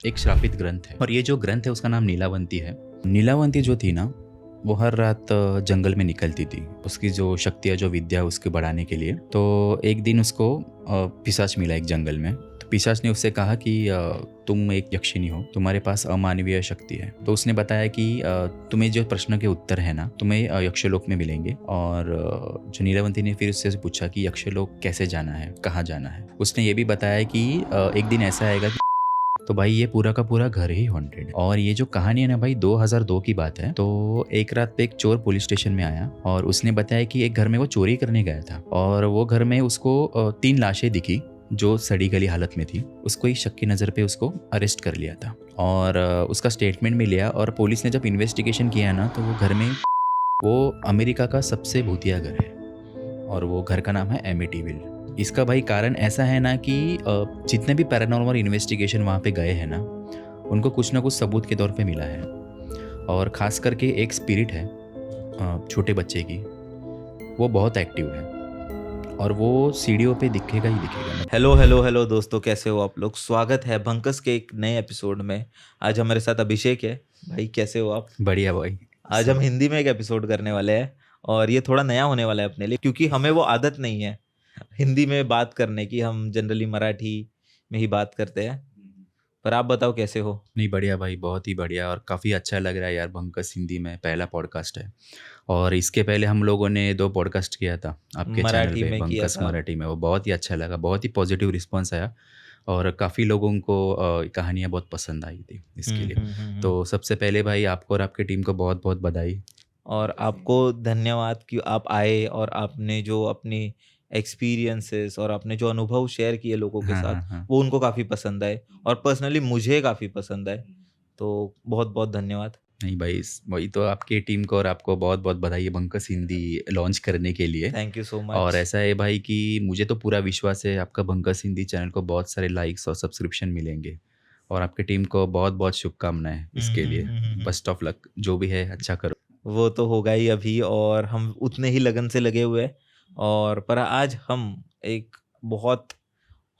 एक श्रापित ग्रंथ है और ये जो ग्रंथ है उसका नाम नीलावंती है। नीलावंती जो थी ना, वो हर रात जंगल में निकलती थी उसकी जो शक्ति है, जो विद्या उसके बढ़ाने के लिए। तो एक दिन उसको पिशाच मिला एक जंगल में। तो पिशाच ने उससे कहा कि तुम एक यक्षिणी हो, तुम्हारे पास अमानवीय शक्ति है। तो उसने बताया कि तुम्हें जो प्रश्न के उत्तर है ना, तुम्हें यक्षलोक में मिलेंगे। और जो नीलावंती ने फिर उससे पूछा कि यक्षलोक कैसे जाना है, कहाँ जाना है। उसने ये भी बताया कि एक दिन ऐसा आएगा। तो भाई ये पूरा का पूरा घर ही हॉन्टेड है। और ये जो कहानी है ना भाई, 2002 की बात है। तो एक रात पे एक चोर पुलिस स्टेशन में आया और उसने बताया कि एक घर में वो चोरी करने गया था और वो घर में उसको 3 लाशें दिखी जो सड़ी गली हालत में थी। उसको ही शक की नज़र पे उसको अरेस्ट कर लिया था और उसका स्टेटमेंट भी लिया। और पुलिस ने जब इन्वेस्टिगेशन किया ना, तो वो घर में, वो अमेरिका का सबसे भूतिया घर है और वो घर का नाम है एमिटीविल। इसका भाई कारण ऐसा है ना कि जितने भी पैरानॉर्मल इन्वेस्टिगेशन वहाँ पे गए हैं ना, उनको कुछ ना कुछ सबूत के तौर पे मिला है। और ख़ास करके एक स्पिरिट है छोटे बच्चे की, वो बहुत एक्टिव है और वो सीढ़ियों पे दिखेगा ही दिखेगा। हेलो हेलो हेलो दोस्तों, कैसे हो आप लोग। स्वागत है भंकस के एक नए एपिसोड में। आज हमारे साथ अभिषेक है। भाई कैसे हो आप? बढ़िया भाई। आज हम हिंदी में एक एपिसोड करने वाले हैं और ये थोड़ा नया होने वाला है अपने लिए, क्योंकि हमें वो आदत नहीं है हिंदी में बात करने की। हम जनरली मराठी में ही बात करते हैं। पर आप बताओ कैसे हो? नहीं, बढ़िया भाई, बहुत ही बढ़िया और काफ़ी अच्छा लग रहा है यार। भंकस हिंदी में पहला पॉडकास्ट है और इसके पहले हम लोगों ने 2 पॉडकास्ट किया था आपके चैनल मराठी पे, में किया भंकस था। मराठी में। वो बहुत ही अच्छा लगा, बहुत ही पॉजिटिव रिस्पॉन्स आया और काफ़ी लोगों को कहानियाँ बहुत पसंद आई थी इसके लिए। तो सबसे पहले भाई आपको और आपकी टीम को बहुत बहुत बधाई। और आपको धन्यवाद कि आप आए और आपने जो अपनी एक्सपीरियंसेस और आपने जो अनुभव शेयर किए लोगों के हाँ साथ, हाँ हाँ। वो उनको काफ़ी पसंद आए और पर्सनली मुझे काफ़ी पसंद आए। तो बहुत बहुत धन्यवाद। नहीं भाई, वही तो आपकी टीम को और आपको बहुत बहुत बधाई है भंकस हिंदी लॉन्च करने के लिए। थैंक यू सो और मच। ऐसा है भाई कि मुझे तो पूरा विश्वास है आपका भंकस हिंदी चैनल को बहुत सारे लाइक्स और सब्सक्रिप्शन मिलेंगे। और आपकी टीम को बहुत बहुत शुभकामनाएं इसके लिए। बेस्ट ऑफ लक, जो भी है अच्छा करो। वो तो होगा ही अभी, और हम उतने ही लगन से लगे हुए हैं। और पर आज हम एक बहुत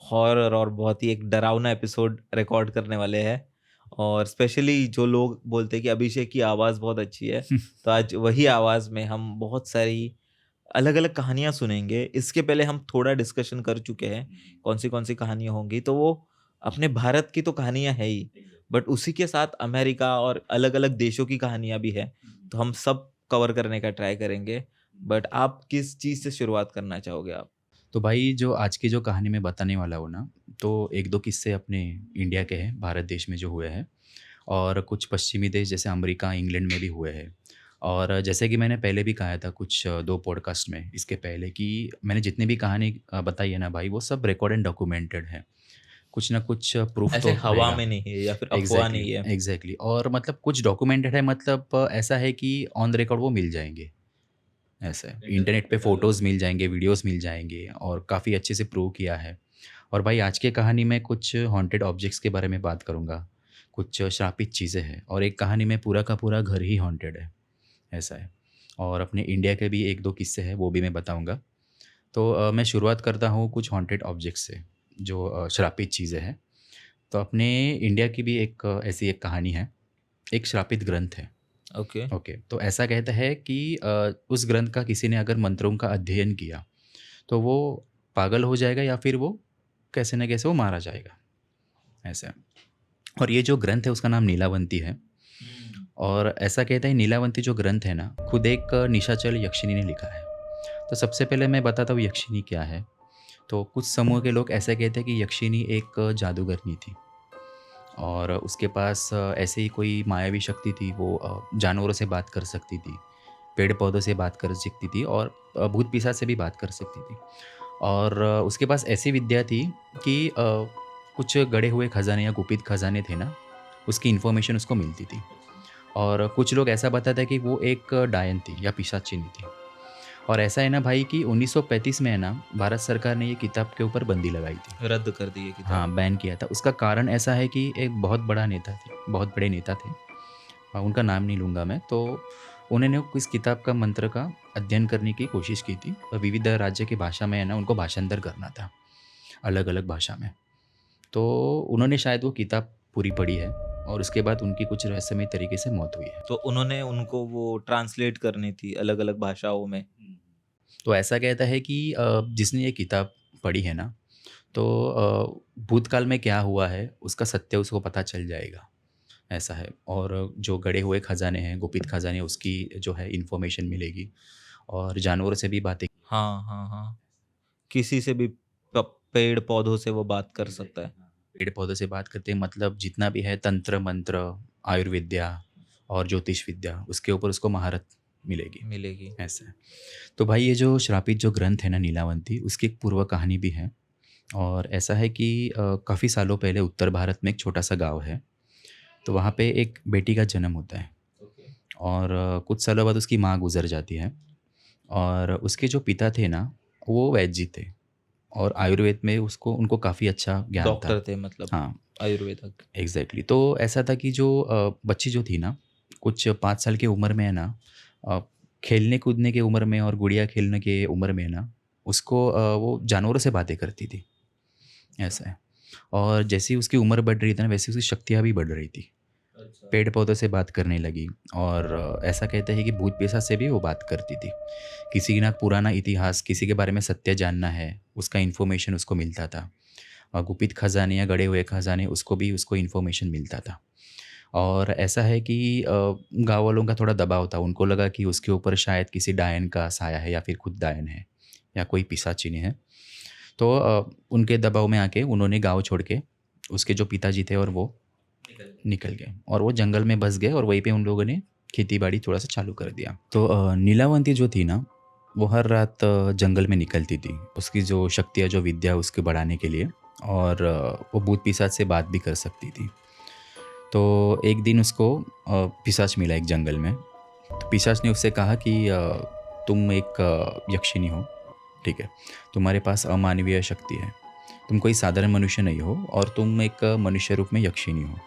हॉरर और बहुत ही एक डरावना एपिसोड रिकॉर्ड करने वाले हैं। और स्पेशली जो लोग बोलते हैं कि अभिषेक की आवाज़ बहुत अच्छी है, तो आज वही आवाज़ में हम बहुत सारी अलग अलग कहानियां सुनेंगे। इसके पहले हम थोड़ा डिस्कशन कर चुके हैं कौन सी कहानियां होंगी। तो वो अपने भारत की तो कहानियां है ही, बट उसी के साथ अमेरिका और अलग अलग देशों की कहानियां भी है। तो हम सब कवर करने का ट्राई करेंगे। बट आप किस चीज़ से शुरुआत करना चाहोगे आप? तो भाई जो आज की जो कहानी मैं बताने वाला हूँ ना, तो एक दो किस्से अपने इंडिया के हैं, भारत देश में जो हुए हैं और कुछ पश्चिमी देश जैसे अमेरिका, इंग्लैंड में भी हुए हैं। और जैसे कि मैंने पहले भी कहा था कुछ 2 पॉडकास्ट में इसके पहले कि मैंने जितनी भी कहानी बताई है ना भाई, वो सब रिकॉर्ड एंड डॉक्यूमेंटेड है। कुछ ना कुछ प्रूफ ऐसे तो हवा रहेगा। में नहीं है या फिर अफवाह एग्ज़ैक्टली, नहीं है। एग्ज़ैक्टली। और मतलब कुछ डॉक्यूमेंटेड है, मतलब ऐसा है कि ऑन द रिकॉर्ड वो मिल जाएँगे। ऐसा है, इंटरनेट पे फ़ोटोज़ मिल जाएँगे, वीडियोज़ मिल जाएँगे और काफ़ी अच्छे से प्रूव किया है। और भाई आज की कहानी में कुछ हॉन्टेड ऑब्जेक्ट्स के बारे में बात करूँगा, कुछ श्रापित चीज़ें हैं और एक कहानी में पूरा का पूरा घर ही हॉन्टेड है, ऐसा है। और अपने इंडिया के भी 1-2 किस्से हैं, वो भी मैं बताऊँगा। तो मैं शुरुआत करता हूँ कुछ हॉन्टेड ऑब्जेक्ट्स से, जो श्रापित चीज़ें हैं। तो अपने इंडिया की भी एक ऐसी एक कहानी है, एक श्रापित ग्रंथ है। ओके। ओके, तो ऐसा कहता है कि उस ग्रंथ का किसी ने अगर मंत्रों का अध्ययन किया, तो वो पागल हो जाएगा या फिर वो कैसे न कैसे वो मारा जाएगा, ऐसा। और ये जो ग्रंथ है उसका नाम नीलावंती है। और ऐसा कहता है नीलावंती जो ग्रंथ है ना, खुद एक निशाचर यक्षिनी ने लिखा है। तो सबसे पहले मैं बताता हूँ यक्षिनी क्या है। तो कुछ समूह के लोग ऐसा कहते हैं कि यक्षिनी एक जादूगरनी थी और उसके पास ऐसे ही कोई मायावी शक्ति थी। वो जानवरों से बात कर सकती थी, पेड़ पौधों से बात कर सकती थी और भूत पिशाच से भी बात कर सकती थी। और उसके पास ऐसी विद्या थी कि कुछ गड़े हुए खजाने या गुपित खजाने थे ना, उसकी इन्फॉर्मेशन उसको मिलती थी। और कुछ लोग ऐसा बताते हैं कि वो एक डायन थी या पिशाचिनी थी। और ऐसा है ना भाई कि 1935 में है ना, भारत सरकार ने ये किताब के ऊपर बंदी लगाई थी। रद्द कर दिए किताब। हाँ, बैन किया था। उसका कारण ऐसा है कि एक बहुत बड़ा नेता थे, बहुत बड़े नेता थे। उनका नाम नहीं लूँगा मैं। तो उन्होंने इस किताब का मंत्र का अध्ययन करने की कोशिश की थी और विविध राज्य की भाषा में है ना, उनको भाषांतर करना था, अलग-अलग भाषा में। तो उन्होंने शायद वो किताब पूरी पढ़ी है और उसके बाद उनकी कुछ रहस्यमय तरीके से मौत हुई है। तो उन्होंने उनको वो ट्रांसलेट करनी थी अलग-अलग भाषाओं में। तो ऐसा कहता है कि जिसने ये किताब पढ़ी है ना, तो भूतकाल में क्या हुआ है उसका सत्य उसको पता चल जाएगा, ऐसा है। और जो गड़े हुए खजाने हैं, गुपित खजाने, उसकी जो है इन्फॉर्मेशन मिलेगी और जानवरों से भी बातें। हाँ, हाँ, हाँ। किसी से भी प पेड़-पौधों से वो बात कर सकता है। पेड़ पौधों से बात करते हैं, मतलब जितना भी है तंत्र मंत्र, आयुर्विद्या और ज्योतिष विद्या, उसके ऊपर उसको महारत मिलेगी, मिलेगी। ऐसा है। तो भाई ये जो श्रापित जो ग्रंथ है ना नीलावंती, उसकी एक पूर्व कहानी भी है। और ऐसा है कि काफ़ी सालों पहले उत्तर भारत में एक छोटा सा गांव है, तो वहाँ पे एक बेटी का जन्म होता है और कुछ सालों बाद उसकी माँ गुजर जाती है। और उसके जो पिता थे ना, वो वैद्य थे और आयुर्वेद में उसको उनको काफ़ी अच्छा ज्ञान था। डॉक्टर थे मतलब हाँ, आयुर्वेदक। एग्जैक्टली। तो ऐसा था कि जो बच्ची जो थी ना, कुछ 5 साल की उम्र में है ना, अ, खेलने कूदने की उम्र में और गुड़िया खेलने की उम्र में ना, उसको वो जानवरों से बातें करती थी, ऐसा है। और जैसे ही उसकी उम्र बढ़ रही थी ना, वैसे उसकी शक्तियाँ भी बढ़ रही थी। पेड़ पौधों से बात करने लगी और ऐसा कहते हैं कि भूत पिशाच से भी वो बात करती थी। किसी ना पुराना इतिहास, किसी के बारे में सत्य जानना है, उसका इन्फॉर्मेशन उसको मिलता था। गुपित खजाने या गड़े हुए खजाने, उसको भी उसको इन्फॉर्मेशन मिलता था। और ऐसा है कि गाँव वालों का थोड़ा दबाव था, उनको लगा कि उसके ऊपर शायद किसी डायन का साया है या फिर खुद डायन है या कोई पिशाचिनी है। तो उनके दबाव में आके उन्होंने गाँव छोड़ के, उसके जो पिताजी थे और वो निकल गए और वो जंगल में बस गए और वहीं पे उन लोगों ने खेती-बाड़ी थोड़ा-सा चालू कर दिया। तो नीलावंती जो थी ना, वो हर रात जंगल में निकलती थी, उसकी जो शक्ति है, जो विद्या है उसके बढ़ाने के लिए। और वो भूत पिशाच से बात भी कर सकती थी। तो एक दिन उसको पिशाच मिला एक जंगल में। तो पिशाच ने उससे कहा कि तुम एक यक्षिणी हो, ठीक है? तुम्हारे पास अमानवीय शक्ति है। तुम कोई साधारण मनुष्य नहीं हो और तुम एक मनुष्य रूप में यक्षिणी हो।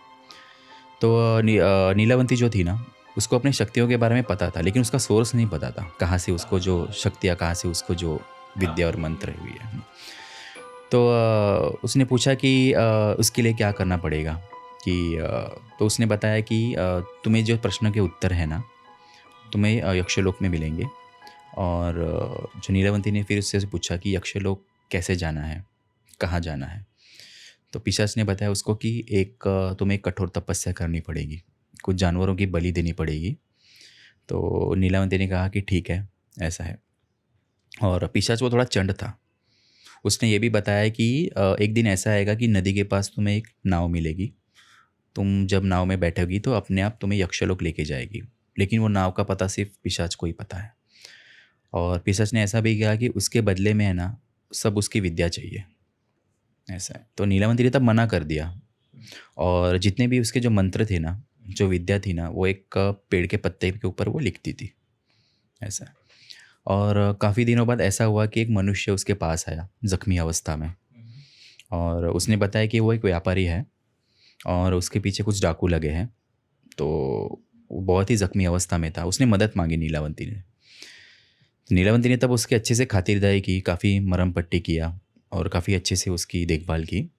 तो नीलावंती जो थी ना, उसको अपनी शक्तियों के बारे में पता था, लेकिन उसका सोर्स नहीं पता था, कहाँ से उसको जो शक्तियाँ, कहाँ से उसको जो विद्या और मंत्र हुई है। तो उसने पूछा कि उसके लिए क्या करना पड़ेगा, कि तो उसने बताया कि तुम्हें जो प्रश्न के उत्तर है ना, तुम्हें यक्षलोक में मिलेंगे। और जो नीलावंती ने फिर उससे पूछा कि यक्षलोक कैसे जाना है, कहाँ जाना है। तो पिशाच ने बताया उसको कि तुम्हें एक कठोर तपस्या करनी पड़ेगी, कुछ जानवरों की बलि देनी पड़ेगी। तो नीलावंती ने कहा कि ठीक है, ऐसा है। और पिशाच वो थोड़ा चंड था, उसने ये भी बताया कि एक दिन ऐसा आएगा कि नदी के पास तुम्हें एक नाव मिलेगी। तुम जब नाव में बैठोगी तो अपने आप तुम्हें यक्षलोक लेके जाएगी, लेकिन वो नाव का पता सिर्फ पिशाच को ही पता है। और पिशाच ने ऐसा भी कहा कि उसके बदले में है ना, सब उसकी विद्या चाहिए, ऐसा है। तो नीलावंती ने तब मना कर दिया और जितने भी उसके जो मंत्र थे ना, जो विद्या थी ना, वो एक पेड़ के पत्ते के ऊपर वो लिखती थी, ऐसा है। और काफ़ी दिनों बाद ऐसा हुआ कि एक मनुष्य उसके पास आया जख्मी अवस्था में और उसने बताया कि वो एक व्यापारी है और उसके पीछे कुछ डाकू लगे हैं। तो वो बहुत ही ज़ख्मी अवस्था में था, उसने मदद मांगी नीलावंती ने। नीलावंती ने तब उसकी अच्छे से खातिरदारी की, काफ़ी मरहम पट्टी किया और काफ़ी अच्छे से उसकी देखभाल की।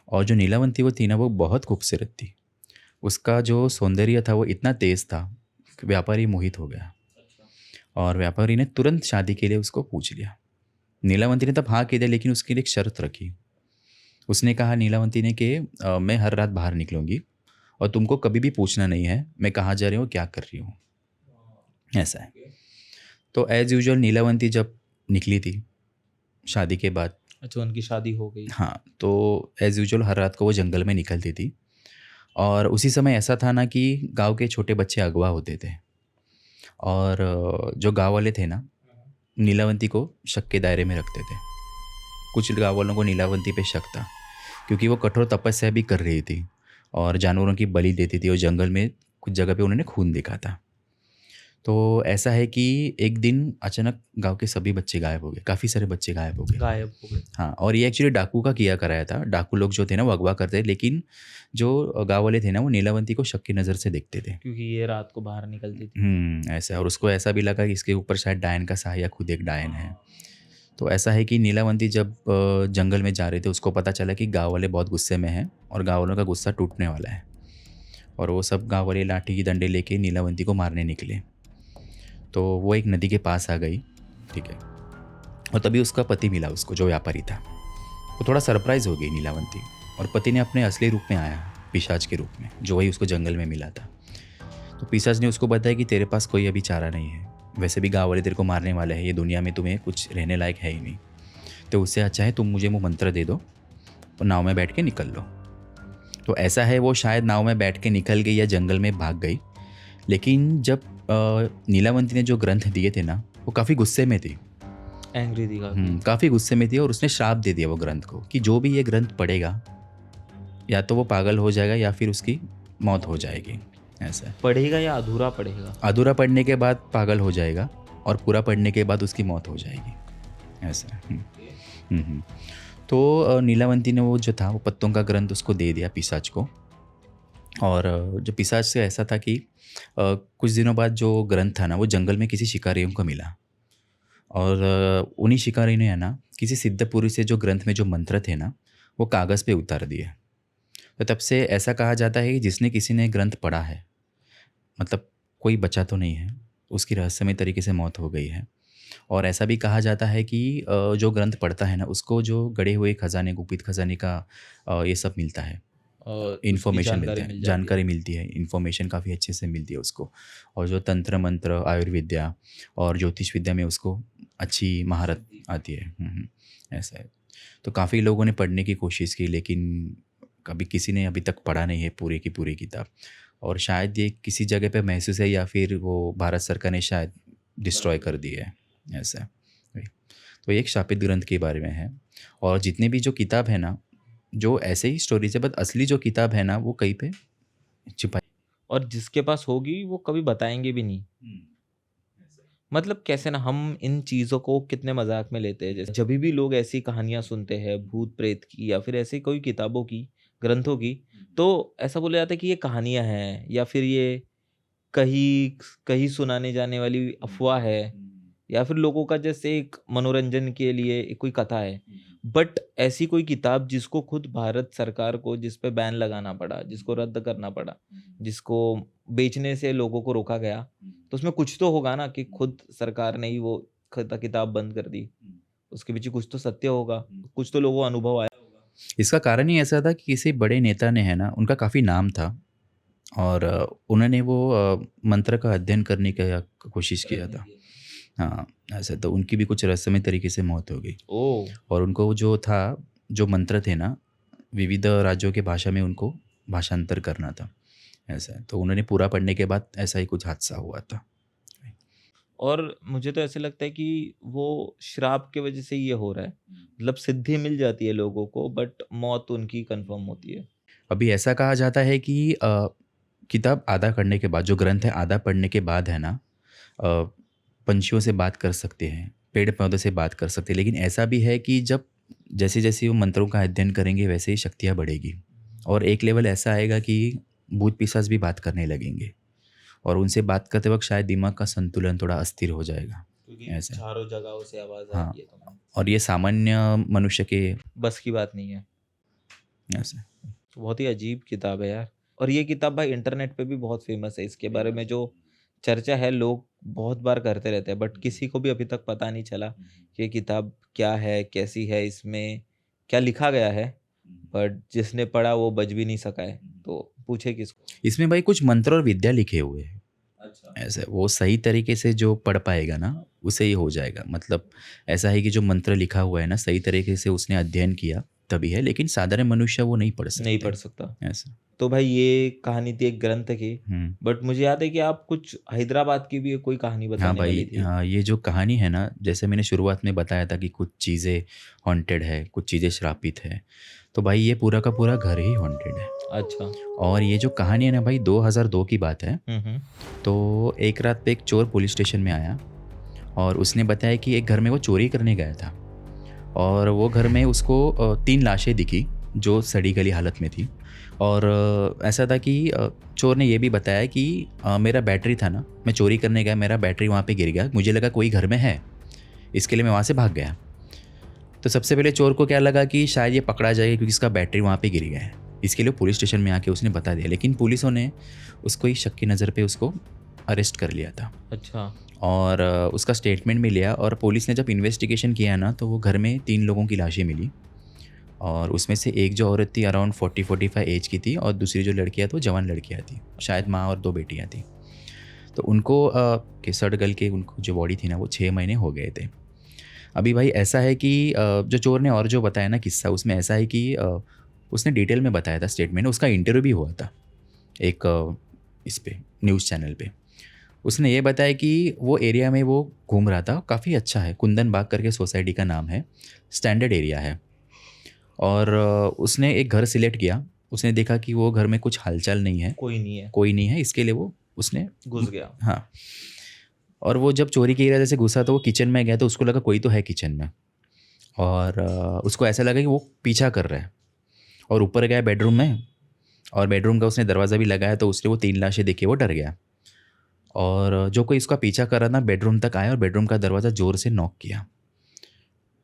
और जो नीलावंती वो थी ना, वो बहुत खूबसूरत थी। उसका जो सौंदर्य था वो इतना तेज़ था कि व्यापारी मोहित हो गया और व्यापारी ने तुरंत शादी के लिए उसको पूछ लिया। नीलावंती ने तब हाँ कह दिया, लेकिन उसके लिए एक शर्त रखी। उसने कहा नीलावंती ने कि मैं हर रात बाहर निकलूँगी और तुमको कभी भी पूछना नहीं है मैं कहाँ जा रही हूँ, क्या कर रही हूँ, ऐसा है। तो एज़ यूजुअल नीलावंती जब निकली थी शादी के बाद, अच्छा, उनकी शादी हो गई। हाँ, तो एज़ यूजुअल हर रात को वो जंगल में निकलती थी। और उसी समय ऐसा था ना कि गाँव के छोटे बच्चे अगवा होते थे और जो गाँव वाले थे ना, नीलावंती को शक के दायरे में रखते थे। कुछ गाँव वालों को नीलावंती पे शक था क्योंकि वो कठोर तपस्या भी कर रही थी और जानवरों की बलि देती थी और जंगल में कुछ जगह पे उन्होंने खून देखा था। तो ऐसा है कि एक दिन अचानक गाँव के सभी बच्चे गायब हो गए, काफ़ी सारे बच्चे गायब हो गए। गायब हो गए। हाँ, और ये एक्चुअली डाकू का किया कराया था। डाकू लोग जो थे ना वो अगवा करते, लेकिन जो गाँव वाले थे ना वो नीलावंती को शक की नज़र से देखते थे। क्योंकि ये रात को बाहर निकलती थी। ऐसा। और उसको ऐसा भी लगा कि इसके ऊपर शायद डायन का साया, खुद एक डायन है। तो ऐसा है कि नीलावंती जब जंगल में जा रहे थे, उसको पता चला कि गाँव वाले बहुत गुस्से में हैं और गाँव वालों का गुस्सा टूटने वाला है, और वो सब गाँव वाले लाठी की डंडे लेके नीलावंती को मारने निकले। तो वो एक नदी के पास आ गई, ठीक है, और तभी उसका पति मिला उसको, जो व्यापारी था। वो थोड़ा सरप्राइज़ हो गई नीलावंती, और पति ने अपने असली रूप में आया, पिशाच के रूप में, जो वही उसको जंगल में मिला था। तो पिशाच ने उसको बताया कि तेरे पास कोई अभी चारा नहीं है, वैसे भी गाँव वाले तेरे को मारने वाले हैं, ये दुनिया में तुम्हें कुछ रहने लायक है ही नहीं, तो उससे अच्छा है तुम मुझे वो मंत्र दे दो और नाव में बैठ के निकल लो। तो ऐसा है, वो शायद नाव में बैठ के निकल गई या जंगल में भाग गई। लेकिन जब नीलावंती ने जो ग्रंथ दिए थे ना, वो काफ़ी गुस्से में थी, एंग्री थी काफी। काफ़ी गुस्से में थी, और उसने श्राप दे दिया वो ग्रंथ को कि जो भी ये ग्रंथ पढ़ेगा या तो वो पागल हो जाएगा या फिर उसकी मौत हो जाएगी। ऐसा है, पढ़ेगा या अधूरा पढ़ेगा? अधूरा पढ़ने के बाद पागल हो जाएगा और पूरा पढ़ने के बाद उसकी मौत हो जाएगी। ऐसा है। तो नीलावंती ने वो जो था वो पत्तों का ग्रंथ उसको दे दिया पिशाच को। और जो पिशाच से ऐसा था कि कुछ दिनों बाद जो ग्रंथ था ना, वो जंगल में किसी शिकारियों को मिला, और उन्हीं शिकारियों ने है ना किसी सिद्धपुरुष से जो ग्रंथ में जो मंत्र थे ना, वो कागज़ पे उतार दिए। तो तब से ऐसा कहा जाता है कि जिसने किसी ने ग्रंथ पढ़ा है, मतलब कोई बचा तो नहीं है, उसकी रहस्यमय तरीके से मौत हो गई है। और ऐसा भी कहा जाता है कि जो ग्रंथ पढ़ता है ना, उसको जो गड़े हुए खजाने, गुप्त खजाने का ये सब मिलता है, और इन्फॉर्मेशन मिलता जानकारी है, मिल जाती जानकारी मिलती है, इन्फॉर्मेशन काफ़ी अच्छे से मिलती है उसको। और जो तंत्र मंत्र, आयुर्विद्या और ज्योतिष विद्या में उसको अच्छी महारत आती है। ऐसा है। तो काफ़ी लोगों ने पढ़ने की कोशिश की, लेकिन कभी किसी ने अभी तक पढ़ा नहीं है पूरी की पूरी किताब। और शायद ये किसी जगह पे महसूस है, या फिर वो भारत सरकार ने शायद डिस्ट्रॉय कर दी है। ऐसा है। वही। तो ये एक शापित ग्रंथ के बारे में है। और जितने भी जो किताब है ना, जो ऐसे ही स्टोरीज है, बट असली जो किताब है ना, वो कहीं पे छिपाई। और जिसके पास होगी वो कभी बताएंगे भी नहीं। मतलब कैसे ना, हम इन चीज़ों को कितने मजाक में लेते हैं। जैसे जब भी लोग ऐसी कहानियां सुनते हैं भूत प्रेत की, या फिर ऐसी कोई किताबों की, ग्रंथों की, तो ऐसा बोला जाता है कि ये कहानियां हैं, या फिर ये कहीं कहीं सुनाने जाने वाली अफवाह है, या फिर लोगों का जैसे एक मनोरंजन के लिए एक कोई कथा है। बट ऐसी कोई किताब जिसको खुद भारत सरकार को, जिस पे बैन लगाना पड़ा, जिसको रद्द करना पड़ा, जिसको बेचने से लोगों को रोका गया, तो उसमें कुछ तो होगा ना कि खुद सरकार ने ही वो किताब बंद कर दी। उसके पीछे कुछ तो सत्य होगा, कुछ तो लोगों को अनुभव आया। इसका कारण ही ऐसा था कि किसी बड़े नेता ने है ना, उनका काफ़ी नाम था, और उन्होंने वो मंत्र का अध्ययन करने का कोशिश किया था। हाँ, ऐसा तो उनकी भी कुछ रहस्यमय तरीके से मौत हो गई। ओ, और उनको जो था, जो मंत्र थे ना, विविध राज्यों के भाषा में उनको भाषांतर करना था। ऐसा है, तो उन्होंने पूरा पढ़ने के बाद ऐसा ही कुछ हादसा हुआ था। और मुझे तो ऐसे लगता है कि वो श्राप के वजह से ये हो रहा है। मतलब सिद्धि मिल जाती है लोगों को, बट मौत उनकी कंफर्म होती है। अभी ऐसा कहा जाता है कि किताब आधा करने के बाद, जो ग्रंथ है आधा पढ़ने के बाद है ना, पंछियों से बात कर सकते हैं, पेड़ पौधों से बात कर सकते हैं। लेकिन ऐसा भी है कि जब जैसे जैसे वो मंत्रों का अध्ययन करेंगे, वैसे ही शक्तियाँ बढ़ेगी, और एक लेवल ऐसा आएगा कि भूत पिशाच भी बात करने लगेंगे, और उनसे बात करते वक्त शायद दिमाग का संतुलन थोड़ा अस्थिर हो जाएगा। क्योंकि ऐसा। चारों जगहों से आवाज हाँ। आती है, तो और ये सामान्य मनुष्य के बस की बात नहीं है। ऐसा। तो बहुत ही अजीब किताब है यार। और ये किताब भाई इंटरनेट पे भी बहुत फेमस है। इसके बारे में जो चर्चा है, लोग बहुत बार करते रहते हैं, बट किसी को भी अभी तक पता नहीं चला कि ये किताब क्या है, कैसी है, इसमें क्या लिखा गया है। बट जिसने पढ़ा वो बच भी नहीं सका है, तो पूछे किसको। इसमें भाई कुछ मंत्र और विद्या लिखे हुए हैं। अच्छा। ऐसा वो सही तरीके से जो पढ़ पाएगा ना, उसे ही हो जाएगा। मतलब ऐसा है कि जो मंत्र लिखा हुआ है ना, सही तरीके से उसने अध्ययन किया तभी है, लेकिन साधारण मनुष्य वो नहीं पढ़ सकते। नहीं पढ़ सकता। ऐसा। तो भाई ये कहानी थी एक ग्रंथ की। हम्म। बट मुझे याद है कि आप कुछ हैदराबाद की भी कोई कहानी हाँ बताने वाली भाई, थी। हाँ, ये जो कहानी है ना, जैसे मैंने शुरुआत में बताया था कि कुछ चीज़ें हॉन्टेड है, कुछ चीज़ें श्रापित है, तो भाई ये पूरा का पूरा घर ही हॉन्टेड है। अच्छा। और ये जो कहानी है ना भाई, 2002 की बात है। हम्म। तो एक रात पे एक चोर पुलिस स्टेशन में आया, और उसने बताया कि एक घर में वो चोरी करने गया था, और वो घर में उसको 3 लाशें दिखी जो सड़ी गली हालत में थी। और ऐसा था कि चोर ने ये भी बताया कि मेरा बैटरी था ना, मैं चोरी करने गया, मेरा बैटरी वहाँ पे गिर गया, मुझे लगा कोई घर में है, इसके लिए मैं वहाँ से भाग गया। तो सबसे पहले चोर को क्या लगा कि शायद ये पकड़ा जाएगा क्योंकि इसका बैटरी वहाँ पे गिर गया है, इसके लिए पुलिस स्टेशन में आके उसने बता दिया। लेकिन पुलिसों ने उसको ही शक की नज़र पे उसको अरेस्ट कर लिया था अच्छा। और उसका स्टेटमेंट भी लिया। और पुलिस ने जब इन्वेस्टिगेशन किया ना तो वो घर में 3 लोगों की लाशें मिली और उसमें से एक जो औरत थी अराउंड 40-45 एज की थी और दूसरी जो लड़कियाँ तो जवान लड़कियाँ थी, शायद माँ और 2 बेटियाँ थी। तो उनको सड़ गल के उनको जो बॉडी थी ना वो 6 महीने हो गए थे। अभी भाई ऐसा है कि जो चोर ने और जो बताया ना किस्सा, उसमें ऐसा है कि उसने डिटेल में बताया था स्टेटमेंट में, उसका इंटरव्यू भी हुआ था एक इस पे न्यूज़ चैनल पे। उसने ये बताया कि वो एरिया में वो घूम रहा था, काफ़ी अच्छा है, कुंदन बाग करके सोसाइटी का नाम है, स्टैंडर्ड एरिया है। और उसने एक घर सिलेक्ट किया, उसने देखा कि वो घर में कुछ हालचाल नहीं है, कोई नहीं है, इसके लिए वो उसने घुस गया। हाँ। और वो जब चोरी के इरादे से घुसा तो वो किचन में गया तो उसको लगा कोई तो है किचन में और उसको ऐसा लगा कि वो पीछा कर रहा है और ऊपर गया बेडरूम में और बेडरूम का उसने दरवाज़ा भी लगाया तो उसने वो 3 लाशें देखी, वो डर गया और जो कोई इसका पीछा कर रहा था बेडरूम तक आया और बेडरूम का दरवाज़ा ज़ोर से नॉक किया।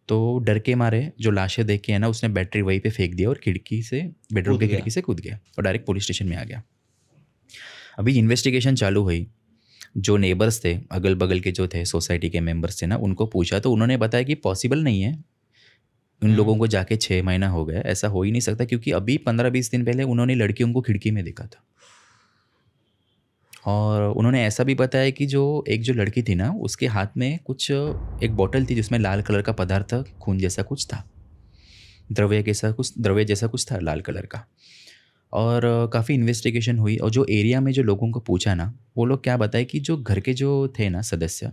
तो डर के मारे जो लाशें देख के है ना उसने बैटरी वहीं पे फेंक दिया और खिड़की से बेडरूम की खिड़की से कूद गया और डायरेक्ट पुलिस स्टेशन में आ गया। अभी इन्वेस्टिगेशन चालू हुई, जो नेबर्स थे अगल बगल के जो थे सोसाइटी के मेंबर्स थे ना उनको पूछा तो उन्होंने बताया कि पॉसिबल नहीं है, उन लोगों को जाके 6 महीना हो गया, ऐसा हो ही नहीं सकता क्योंकि अभी 15-20 दिन पहले उन्होंने लड़कियों को खिड़की में देखा था। और उन्होंने ऐसा भी बताया कि जो लड़की थी ना उसके हाथ में कुछ एक बॉटल थी जिसमें लाल कलर का पदार्थ खून जैसा कुछ था, द्रव्य जैसा कुछ था लाल कलर का। और काफ़ी इन्वेस्टिगेशन हुई और जो एरिया में जो लोगों को पूछा ना वो लोग क्या बताए कि जो घर के जो थे ना सदस्य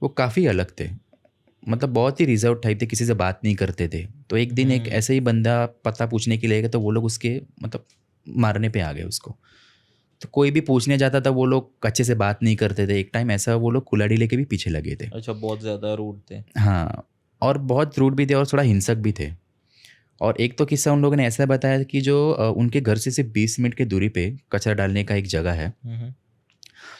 वो काफ़ी अलग थे, मतलब बहुत ही रिजर्व टाइप थे, किसी से बात नहीं करते थे। तो एक दिन एक ऐसे ही बंदा पता पूछने के लिए गया तो वो लोग उसके मतलब मारने पे आ गए उसको। तो कोई भी पूछने जाता था वो लोग अच्छे से बात नहीं करते थे। एक टाइम ऐसा वो लोग कुल्हाड़ी लेके भी पीछे लगे थे। अच्छा, बहुत ज़्यादा रूड थे। हाँ, और बहुत रूड भी थे और थोड़ा हिंसक भी थे। और एक तो किस्सा उन लोगों ने ऐसा बताया कि जो उनके घर से सिर्फ 20 मिनट की दूरी पे कचरा डालने का एक जगह है।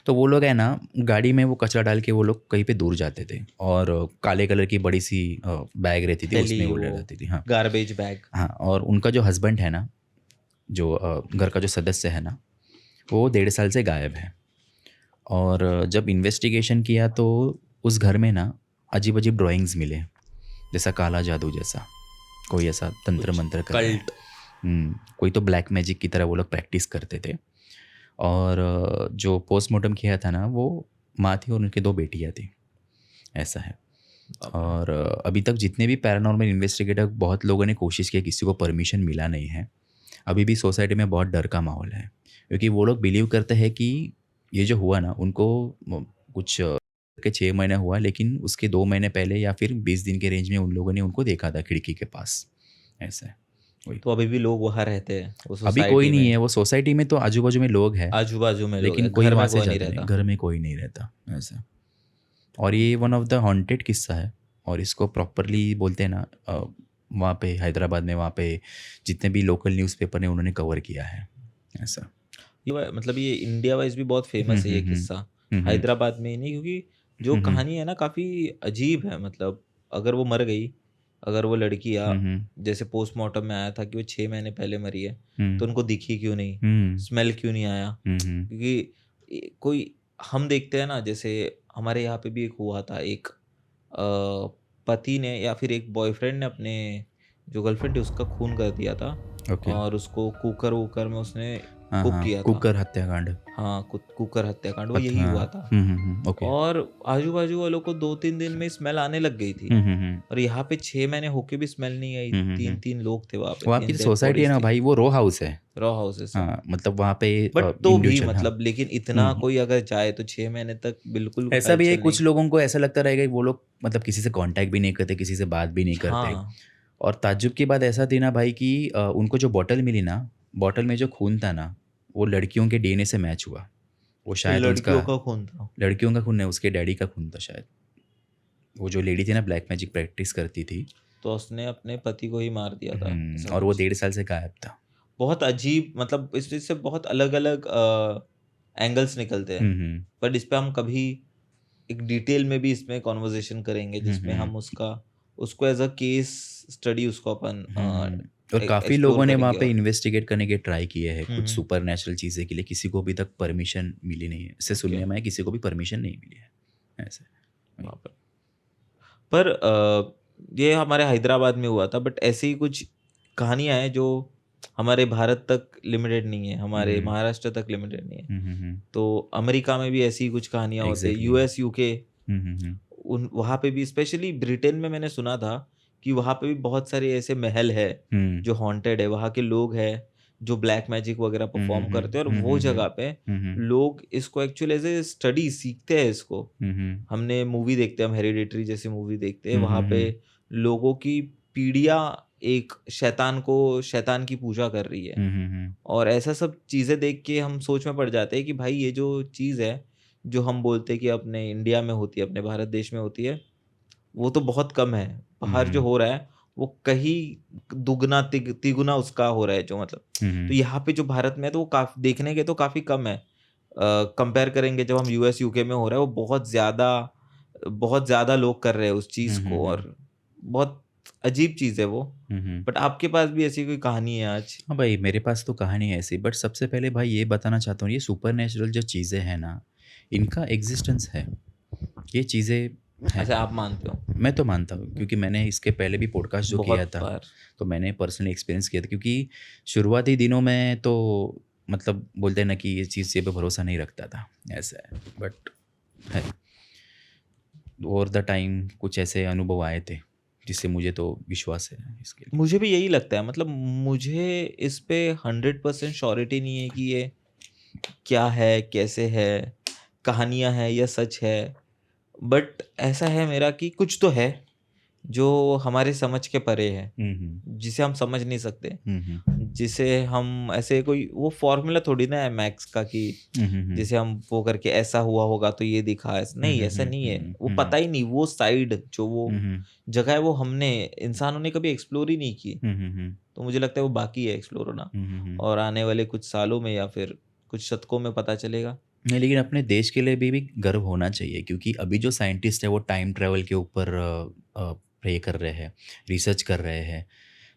तो वो लोग है ना गाड़ी में वो कचरा डाल के वो लोग कहीं पे दूर जाते थे और काले कलर की बड़ी सी बैग रहती थी उसमें वो ले जाती थी। हाँ, गार्बेज बैग। हाँ, और उनका जो हस्बैंड है ना, जो घर का जो सदस्य है ना, वो 1.5 साल से गायब है। और जब इन्वेस्टिगेशन किया तो उस घर में ना अजीब अजीब ड्राइंग्स मिले, जैसा काला जादू जैसा, कोई ऐसा तंत्र मंत्र कर रहा है। कोई तो ब्लैक मैजिक की तरह वो लोग प्रैक्टिस करते थे। और जो पोस्टमार्टम किया था ना वो माँ थी और उनकी 2 बेटियाँ थी, ऐसा है। और अभी तक जितने भी पैरानॉर्मल इन्वेस्टिगेटर बहुत लोगों ने कोशिश की, किसी को परमिशन मिला नहीं है। अभी भी सोसाइटी में बहुत डर का माहौल है क्योंकि वो लोग बिलीव करते हैं कि ये जो हुआ ना उनको कुछ के 6 महीने हुआ, लेकिन उसके 2 महीने पहले या फिर 20 दिन के रेंज में उन लोगों ने उनको देखा था खिड़की के पास, ऐसा है। तो अभी भी लोग वहाँ रहते हैं अभी कोई नहीं है वो सोसाइटी में, तो आजू बाजू में लोग हैं, आजू बाजू में लेकिन लोग कोई घर वहाँ में से कोई नहीं जाता नहीं, रहता। घर में कोई नहीं रहता, ऐसा। और ये वन ऑफ द हॉन्टेड किस्सा है और इसको प्रॉपरली बोलते हैं ना वहाँ पे हैदराबाद में, वहाँ पे जितने भी लोकल न्यूज़पेपर ने उन्होंने कवर किया है, ऐसा। मतलब ये इंडिया वाइज भी बहुत फेमस है ये किस्सा, हैदराबाद में ही नहीं, क्योंकि जो कहानी है ना काफ़ी अजीब है। मतलब अगर वो मर गई, अगर वो लड़की जैसे पोस्टमार्टम में आया था कि वो 6 महीने पहले मरी है, तो उनको दिखी क्यों नहीं, स्मेल क्यों नहीं आया? क्योंकि कोई हम देखते हैं ना, जैसे हमारे यहाँ पे भी एक हुआ था, एक पति ने या फिर एक बॉयफ्रेंड ने अपने जो गर्लफ्रेंड थी उसका खून कर दिया था। और उसको कुकर वूकर में उसने कुक किया था। कुकर हत्याकांड। हाँ, कुकर हत्याकांड, वो यही हुआ था। ओके। और आजू बाजू वालों को 2-3 दिन में स्मेल आने लग गई थी। और यहाँ पे 6 महीने होके भी स्मेल नहीं आई। 3-3 लोग थे वहाँ पे। वहाँ की सोसाइटी है ना भाई, वो रो हाउस है, रॉ हाउसेस। हाँ, मतलब वहाँ पे बट तो भी individual, हाँ। मतलब लेकिन इतना कोई अगर जाए तो 6 महीने तक बिल्कुल ऐसा भी है, हलचल कुछ नहीं। लोगों को ऐसा लगता रहेगा कि वो लोग मतलब किसी से कांटेक्ट भी नहीं करते, किसी से बात भी नहीं करते। हाँ, और ताज्जुब की बात ऐसा थी ना भाई कि उनको जो बॉटल मिली ना, बॉटल में जो खून था ना वो लड़कियों के डीएनए से मैच हुआ। वो शायद लड़कियों का खून था। लड़कियों का खून नहीं, उसके डैडी का खून था शायद। वो जो लेडी थी ना ब्लैक मैजिक प्रैक्टिस करती थी, तो उसने अपने पति को ही मार दिया था, ऐसा और वो कुछ। 1.5 साल से गायब था। बहुत अजीब, मतलब इससे बहुत अलग अलग एंगल्स निकलते हैं। पर इस पे हम कभी एक डिटेल में भी इसमें कॉन्वर्जेशन करेंगे जिसमें हम उसका उसको एज अ केस स्टडी उसको अपन और काफ़ी एक्सप्लोर लोगों ने वहाँ करेंगे। पे और इन्वेस्टिगेट करने के ट्राई किए हैं कुछ हम्म, सुपर नेचुरल चीज़ें के लिए, किसी को अभी तक परमिशन मिली नहीं है, इससे ओके, सुनने में है किसी को भी परमिशन नहीं मिली है ऐसे। वही। वहाँ पर ये हमारे हैदराबाद में हुआ था, बट ऐसी ही कुछ कहानियां हैं जो हमारे भारत तक लिमिटेड नहीं है, हमारे हम्म महाराष्ट्र तक लिमिटेड नहीं है। हम्म। तो अमेरिका में भी ऐसी ही कुछ कहानियां होती है, एग्जैक्टली। यूएस यूके हम्म। उन वहाँ पे भी, स्पेशली ब्रिटेन में मैंने सुना था कि वहाँ पे भी बहुत सारे ऐसे महल है हम्म जो हॉन्टेड है, वहाँ के लोग हैं जो ब्लैक मैजिक वगैरह परफॉर्म करते हैं, और वो जगह पे हम्म लोग इसको एक्चुअली एज ए स्टडी सीखते हैं इसको। हम्म हमने मूवी देखते हैं, हम हेरिडेटरी जैसी मूवी देखते हैं, वहाँ पे हम्म लोगों की पीढ़ियाँ एक शैतान की पूजा कर रही है। हम्म और ऐसा सब चीज़ें देख के हम सोच में पड़ जाते हैं कि भाई ये जो चीज़ है, जो हम बोलते हैं कि अपने इंडिया में होती है, अपने भारत देश में होती है, वो तो बहुत कम है। बाहर जो हो रहा है वो कहीं दुगना तिगुना उसका हो रहा है, जो मतलब। तो यहाँ पे जो भारत में है तो वो काफी देखने के तो काफी कम है। कंपेयर करेंगे जब हम यूएस यूके में हो रहा है, वो बहुत ज्यादा लोग कर रहे हैं उस चीज को, और बहुत अजीब चीज है वो। बट आपके पास भी ऐसी कोई कहानी है आज? हाँ भाई, मेरे पास तो कहानी है ऐसी, बट सबसे पहले भाई ये बताना चाहता हूँ, ये सुपर नेचुरल जो चीज़ें हैं ना, इनका एग्जिस्टेंस है, ये चीज़ें हैं। अच्छा, आप मानते हो? मैं तो मानता हूँ क्योंकि मैंने इसके पहले भी पॉडकास्ट जो किया बहुत था, बार। तो मैंने पर्सनली एक्सपीरियंस किया था, क्योंकि शुरुआती दिनों में तो मतलब बोलते हैं ना कि ये चीज़ पे भरोसा नहीं रखता था, ऐसा है। बट है, ओवर द टाइम कुछ ऐसे अनुभव आए थे जिससे मुझे तो विश्वास है इसके लिए। मुझे भी यही लगता है, मतलब मुझे इस पे 100% श्योरिटी नहीं है कि ये क्या है, कैसे है, कहानियां हैं या सच है। बट ऐसा है मेरा कि कुछ तो है जो हमारे समझ के परे है, जिसे हम समझ नहीं सकते, जिसे हम ऐसे कोई वो फॉर्मूला थोड़ी ना है मैथ्स का कि जिसे हम वो करके ऐसा हुआ होगा तो ये दिखा, ऐसा नहीं, ऐसा नहीं है। वो पता ही नहीं, वो साइड जो वो जगह है वो हमने इंसानों ने कभी एक्सप्लोर ही नहीं की। तो मुझे लगता है वो बाकी है एक्सप्लोर होना, और आने वाले कुछ सालों में या फिर कुछ शतकों में पता चलेगा। नहीं, लेकिन अपने देश के लिए भी गर्व होना चाहिए, क्योंकि अभी जो साइंटिस्ट है वो टाइम ट्रैवल के ऊपर प्रे कर रहे हैं, रिसर्च कर रहे हैं,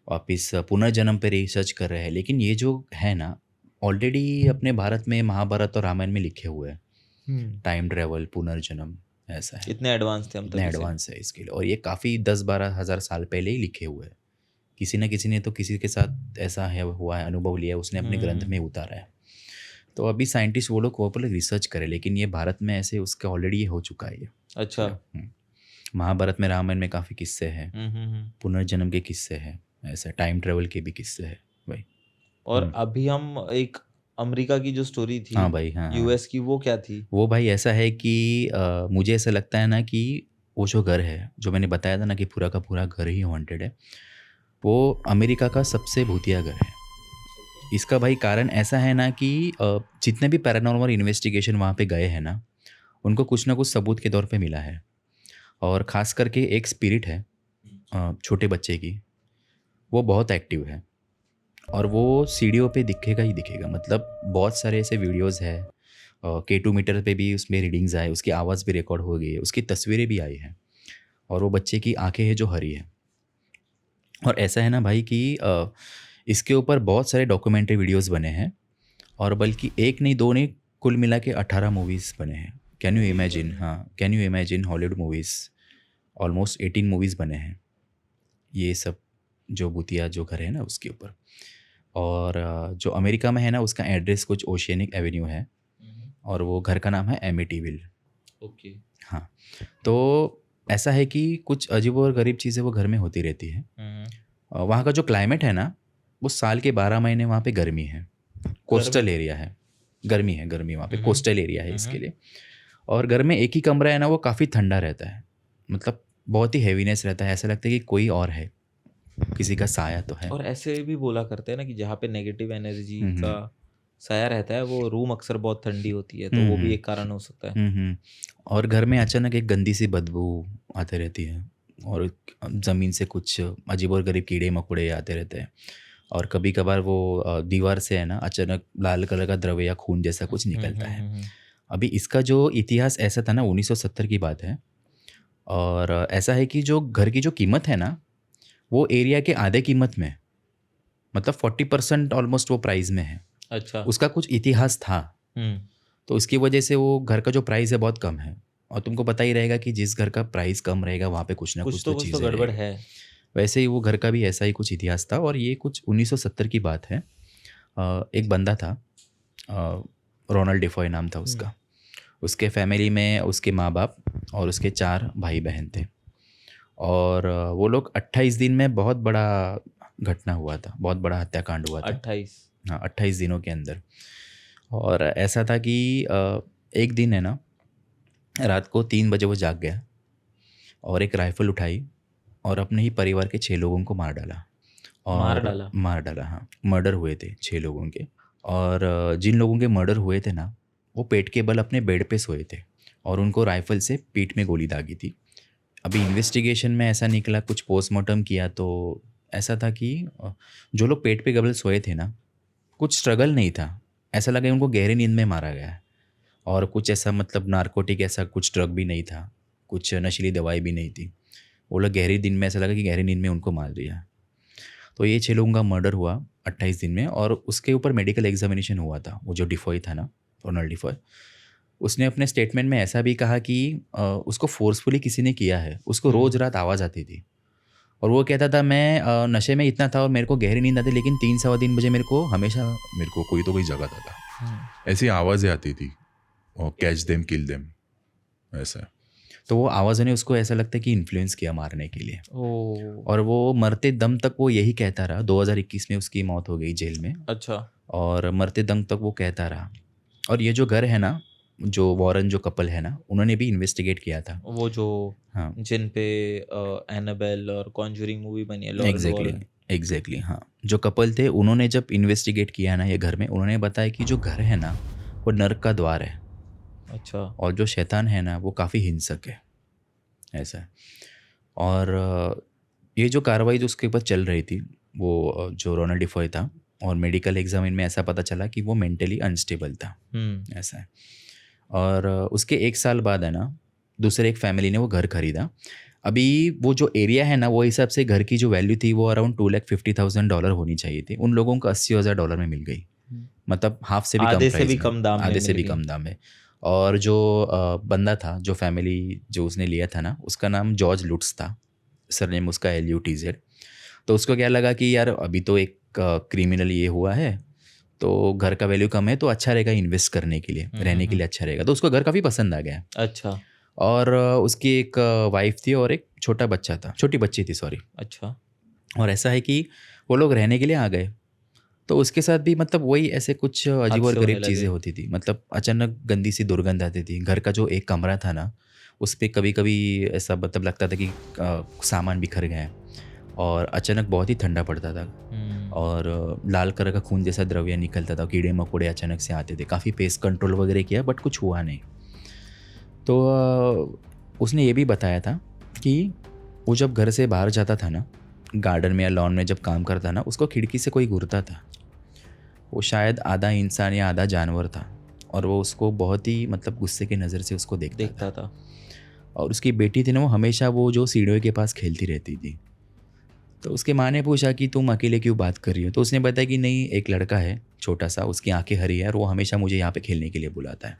वापिस पुनर्जन्म पे रिसर्च कर रहे हैं। लेकिन ये जो है ना, ऑलरेडी अपने भारत में महाभारत और रामायण में लिखे हुए हैं, टाइम ट्रैवल, पुनर्जन्म, ऐसा है। इतने एडवांस थे हम इतने तभी से। एडवांस है इसके लिए, और ये काफ़ी 10-12 हज़ार साल पहले ही लिखे हुए हैं। किसी न किसी ने तो किसी के साथ ऐसा है हुआ है, अनुभव लिया है, उसने अपने ग्रंथ में उतारा है। तो अभी साइंटिस्ट वो लोग रिसर्च करें, लेकिन ये भारत में ऐसे उसका ऑलरेडी ये हो चुका है ये। अच्छा। महाभारत में, रामायण में काफ़ी किस्से हैं, पुनर्जन्म के किस्से हैं, ऐसे टाइम ट्रेवल के भी किस्से हैं भाई। और अभी हम एक अमेरिका की जो स्टोरी थी, हाँ भाई, हाँ हाँ। यूएस की, वो क्या थी? वो भाई ऐसा है कि मुझे ऐसा लगता है ना कि वो जो घर है, जो मैंने बताया था ना कि पूरा का पूरा घर ही हॉन्टेड है, वो अमेरिका का सबसे भूतिया घर है। इसका भाई कारण ऐसा है ना कि जितने भी पैरानॉर्मल इन्वेस्टिगेशन वहाँ पे गए हैं ना, उनको कुछ ना कुछ सबूत के तौर पे मिला है। और ख़ास करके एक स्पिरिट है छोटे बच्चे की, वो बहुत एक्टिव है, और वो सीढ़ियों पे दिखेगा ही दिखेगा। मतलब बहुत सारे ऐसे वीडियोस है, K2 मीटर पे भी उसमें रीडिंग्स आए, उसकी आवाज़ भी रिकॉर्ड हो गई है, उसकी तस्वीरें भी आई हैं, और वो बच्चे की आंखें हैं जो हरी है। और ऐसा है ना भाई कि इसके ऊपर बहुत सारे डॉक्यूमेंट्री वीडियोस बने हैं, और बल्कि एक नहीं, दो नहीं, कुल मिला के 18 मूवीज़ बने हैं। Can you imagine? हाँ, can you imagine, Hollywood movies almost 18 movies बने हैं ये सब, जो भूतिया जो घर है ना उसके ऊपर। और जो अमेरिका में है ना, उसका एड्रेस कुछ ओशियनिक एवेन्यू है, और वो घर का नाम है एमिटीविल। ओके। हाँ, तो ऐसा है कि कुछ अजीब और गरीब चीज़ें वो घर में होती रहती है। वहाँ का जो क्लाइमेट है ना, वो साल के 12 महीने वहाँ पे गर्मी है, कोस्टल एरिया है, गर्मी वहाँ पे कोस्टल एरिया है इसके लिए। और घर में एक ही कमरा है ना, वो काफ़ी ठंडा रहता है, मतलब बहुत ही हैवीनेस रहता है, ऐसा लगता है कि कोई और है, किसी का साया तो है। और ऐसे भी बोला करते हैं ना कि जहाँ पे नेगेटिव एनर्जी का साया रहता है, वो रूम अक्सर बहुत ठंडी होती है, तो वो भी एक कारण हो सकता है। और घर में अचानक एक गंदी सी बदबू आती रहती है, और ज़मीन से कुछ अजीब और गरीब कीड़े मकोड़े आते रहते हैं, और कभी कभार वो दीवार से है ना अचानक लाल कलर का द्रव्य या खून जैसा कुछ निकलता है। अभी इसका जो इतिहास ऐसा था ना, 1970 की बात है, और ऐसा है कि जो घर की जो कीमत है ना, वो एरिया के आधे कीमत में है। मतलब 40% ऑलमोस्ट वो प्राइस में है। अच्छा। उसका कुछ इतिहास था, हुँ। तो उसकी वजह से वो घर का जो प्राइस है बहुत कम है। और तुमको पता ही रहेगा कि जिस घर का प्राइस कम रहेगा वहाँ पे कुछ ना कुछ तो कुछ तो चीज़ें गड़बड़ रहेगी। है। वैसे ही वो घर का भी ऐसा ही कुछ इतिहास था, और ये कुछ 1970 की बात है। एक बंदा था, अ, रोनाल्ड डिफॉय नाम था हुँ। उसका। उसके फैमिली में उसके माँ बाप और उसके 4 भाई बहन थे। और वो लोग 28 दिन में बहुत बड़ा घटना हुआ था, बहुत बड़ा हत्याकांड हुआ था। 28। हाँ, 28 दिनों के अंदर। और ऐसा था कि एक दिन है ना, रात को 3 बजे वो जाग गया और एक राइफ़ल उठाई और अपने ही परिवार के 6 लोगों को मार डाला। मार और डाला? मार डाला, हाँ, मर्डर हुए थे 6 लोगों के। और जिन लोगों के मर्डर हुए थे ना, वो पेट के बल अपने बेड पे सोए थे और उनको राइफ़ल से पीठ में गोली दागी थी। अभी इन्वेस्टिगेशन में ऐसा निकला, कुछ पोस्टमार्टम किया तो ऐसा था कि जो लोग पेट पे गबल सोए थे ना, कुछ स्ट्रगल नहीं था। ऐसा लगा उनको गहरी नींद में मारा गया है। और कुछ ऐसा मतलब नार्कोटिक ऐसा कुछ ड्रग भी नहीं था, कुछ नशीली दवाई भी नहीं थी। वो लोग गहरी दिन में, ऐसा लगा कि गहरी नींद में उनको मार दिया। तो ये 6 लोगों का मर्डर हुआ 28 दिन में, और उसके ऊपर मेडिकल एग्जामिनेशन हुआ था। वो जो डिफॉय था ना, रोनाल्ड डिफॉय, उसने अपने स्टेटमेंट में ऐसा भी कहा कि उसको फोर्सफुली किसी ने किया है। उसको रोज़ रात आवाज़ आती थी और वो कहता था मैं नशे में इतना था और मेरे को गहरी नींद आती, लेकिन 3 सवा 3 बजे मेरे को हमेशा मेरे को कोई तो कोई जगाता था। हुँ। ऐसी आवाज़ें आती थी, और कैच देम किल देम ऐसा। तो वो आवाज़ों ने उसको ऐसा लगता है कि इन्फ्लुएंस किया मारने के लिए। ओह! और वो मरते दम तक वो यही कहता रहा। 2021 में उसकी मौत हो गई जेल में। अच्छा। और मरते दम तक वो कहता रहा। और ये जो घर है ना, जो वॉरेन जो कपल है ना, उन्होंने भी इन्वेस्टिगेट किया था। वो जो हाँ, जिन पे एनाबेल और कॉन्जरिंग मूवी बनी है, लॉरेंस एग्जैक्टली, वॉरेन। एग्जैक्टली, हाँ। जो कपल थे उन्होंने जब इन्वेस्टिगेट किया ना ये घर में, उन्होंने बताया कि जो घर है ना, वो नर्क का द्वार है। अच्छा। और जो शैतान है ना, वो काफ़ी हिंसक है, ऐसा है। और ये जो कार्रवाई जो उसके ऊपर चल रही थी, वो जो रोनाल्ड डिफॉय था, और मेडिकल एग्जामिन में ऐसा पता चला कि वो मेंटली अनस्टेबल था, हुँ। ऐसा है। और उसके 1 साल बाद है ना, दूसरे एक फैमिली ने वो घर खरीदा। अभी वो जो एरिया है ना, वो हिसाब से घर की जो वैल्यू थी वो अराउंड $250,000 होनी चाहिए थी। उन लोगों को $80,000 में मिल गई। हुँ। मतलब हाफ से भी कम आधे से प्राइस भी में, कम दाम में आधे से मिल भी गई। कम दाम में। और जो बंदा था, जो फैमिली जो उसने लिया था ना, उसका नाम जॉर्ज लुट्स था, सरनेम उसका LUTZ। तो उसको क्या लगा कि यार अभी तो एक क्रिमिनल ये हुआ है, तो घर का वैल्यू कम है तो अच्छा रहेगा इन्वेस्ट करने के लिए, रहने के लिए अच्छा रहेगा। तो उसको घर काफ़ी पसंद आ गया। अच्छा। और उसकी एक वाइफ थी और एक छोटा बच्चा था, छोटी बच्ची थी, सॉरी। अच्छा। और ऐसा है कि वो लोग रहने के लिए आ गए। तो उसके साथ भी मतलब वही ऐसे कुछ अजीब और हादसे होने गरीब चीज़ें लगे। होती थी। मतलब अचानक गंदी सी दुर्गंध आती थी। घर का जो एक कमरा था ना, उस पे कभी-कभी ऐसा मतलब लगता था कि सामान बिखर गया है। और अचानक बहुत ही ठंडा पड़ता था। हुँ। और लाल कलर का खून जैसा द्रव्य निकलता था। कीड़े-मकोड़े अचानक से आते थे। काफ़ी पेस्ट कंट्रोल वगैरह किया, बट कुछ हुआ नहीं। तो उसने ये भी बताया था कि वो जब घर से बाहर जाता था ना, गार्डन में या लॉन में जब काम करता ना, उसको खिड़की से कोई घूरता था। वो शायद आधा इंसान या आधा जानवर था, और वो उसको बहुत ही मतलब गुस्से की नज़र से उसको देखता था। देखता था। और उसकी बेटी थी ना, वो हमेशा वो जो सीढ़ियों के पास खेलती रहती थी। तो उसके माँ ने पूछा कि तुम अकेले क्यों बात कर रही हो? तो उसने बताया कि नहीं, एक लड़का है छोटा-सा, उसकी आँखें हरी है और वो हमेशा मुझे यहाँ पे खेलने के लिए बुलाता है।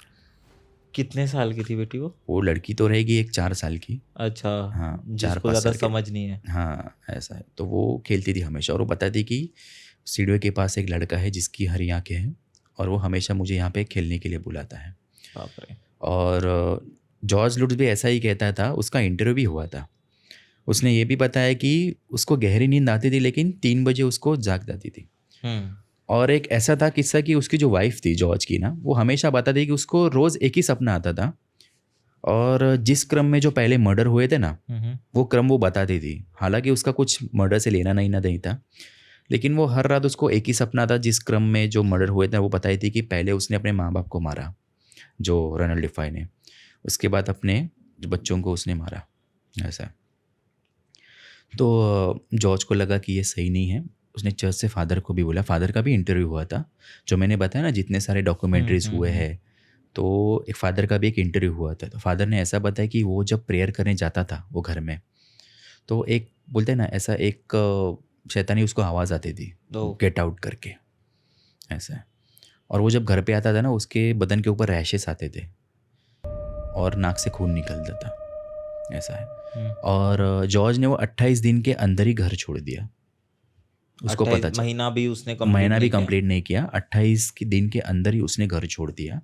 कितने साल की थी बेटी वो? वो लड़की तो रहेगी एक 4 साल की। अच्छा, हाँ, जिसको 4-5 ज़्यादा साल के। समझ नहीं है। हाँ, ऐसा है। तो वो खेलती थी हमेशा, और वो बताती कि सीढ़ियों के पास एक लड़का है जिसकी हरी आँखें हैं, और वो हमेशा मुझे यहाँ पे खेलने के लिए बुलाता है। बाप रे! और जॉर्ज लुट्स भी ऐसा ही कहता था। उसका इंटरव्यू भी हुआ था। उसने ये भी बताया कि उसको गहरी नींद आती थी, लेकिन 3 बजे उसको जाग जाती थी। हुँ। और एक ऐसा था किस्सा कि उसकी जो वाइफ़ थी जॉर्ज की ना, वो हमेशा बताती थी कि उसको रोज़ एक ही सपना आता था, और जिस क्रम में जो पहले मर्डर हुए थे ना, हुँ, हुँ। वो क्रम वो बताती थी। हालाँकि उसका कुछ मर्डर से लेना नहीं ना नहीं था, लेकिन वो हर रात उसको एक ही सपना था जिस क्रम में जो मर्डर हुए थे। वो बताई थी कि पहले उसने अपने माँ-बाप को मारा, जो रोनाल्ड डिफाई ने। उसके बाद अपने जो बच्चों को उसने मारा, ऐसा। तो जॉर्ज को लगा कि ये सही नहीं है। उसने चर्च से फ़ादर को भी बोला। फ़ादर का भी इंटरव्यू हुआ था। जो मैंने बताया ना, जितने सारे हुँ, डॉक्यूमेंट्रीज़ हुँ, हुए हुँ। हैं, तो एक फ़ादर का भी एक इंटरव्यू हुआ था, तो फ़ादर ने ऐसा बताया कि वो जब प्रेयर करने जाता था वो घर में, तो एक बोलते हैं ना ऐसा एक शैतानी उसको आवाज़ आती थी, दो गेट आउट करके, ऐसा है। और वो जब घर पे आता था ना, उसके बदन के ऊपर रैशेस आते थे और नाक से खून निकलता था, ऐसा है। और जॉर्ज ने वो 28 दिन के अंदर ही घर छोड़ दिया, उसको 28 पता चल महीना भी उसने कंप्लीट महीना भी नहीं किया। कंप्लीट नहीं किया, 28 के दिन के अंदर ही उसने घर छोड़ दिया।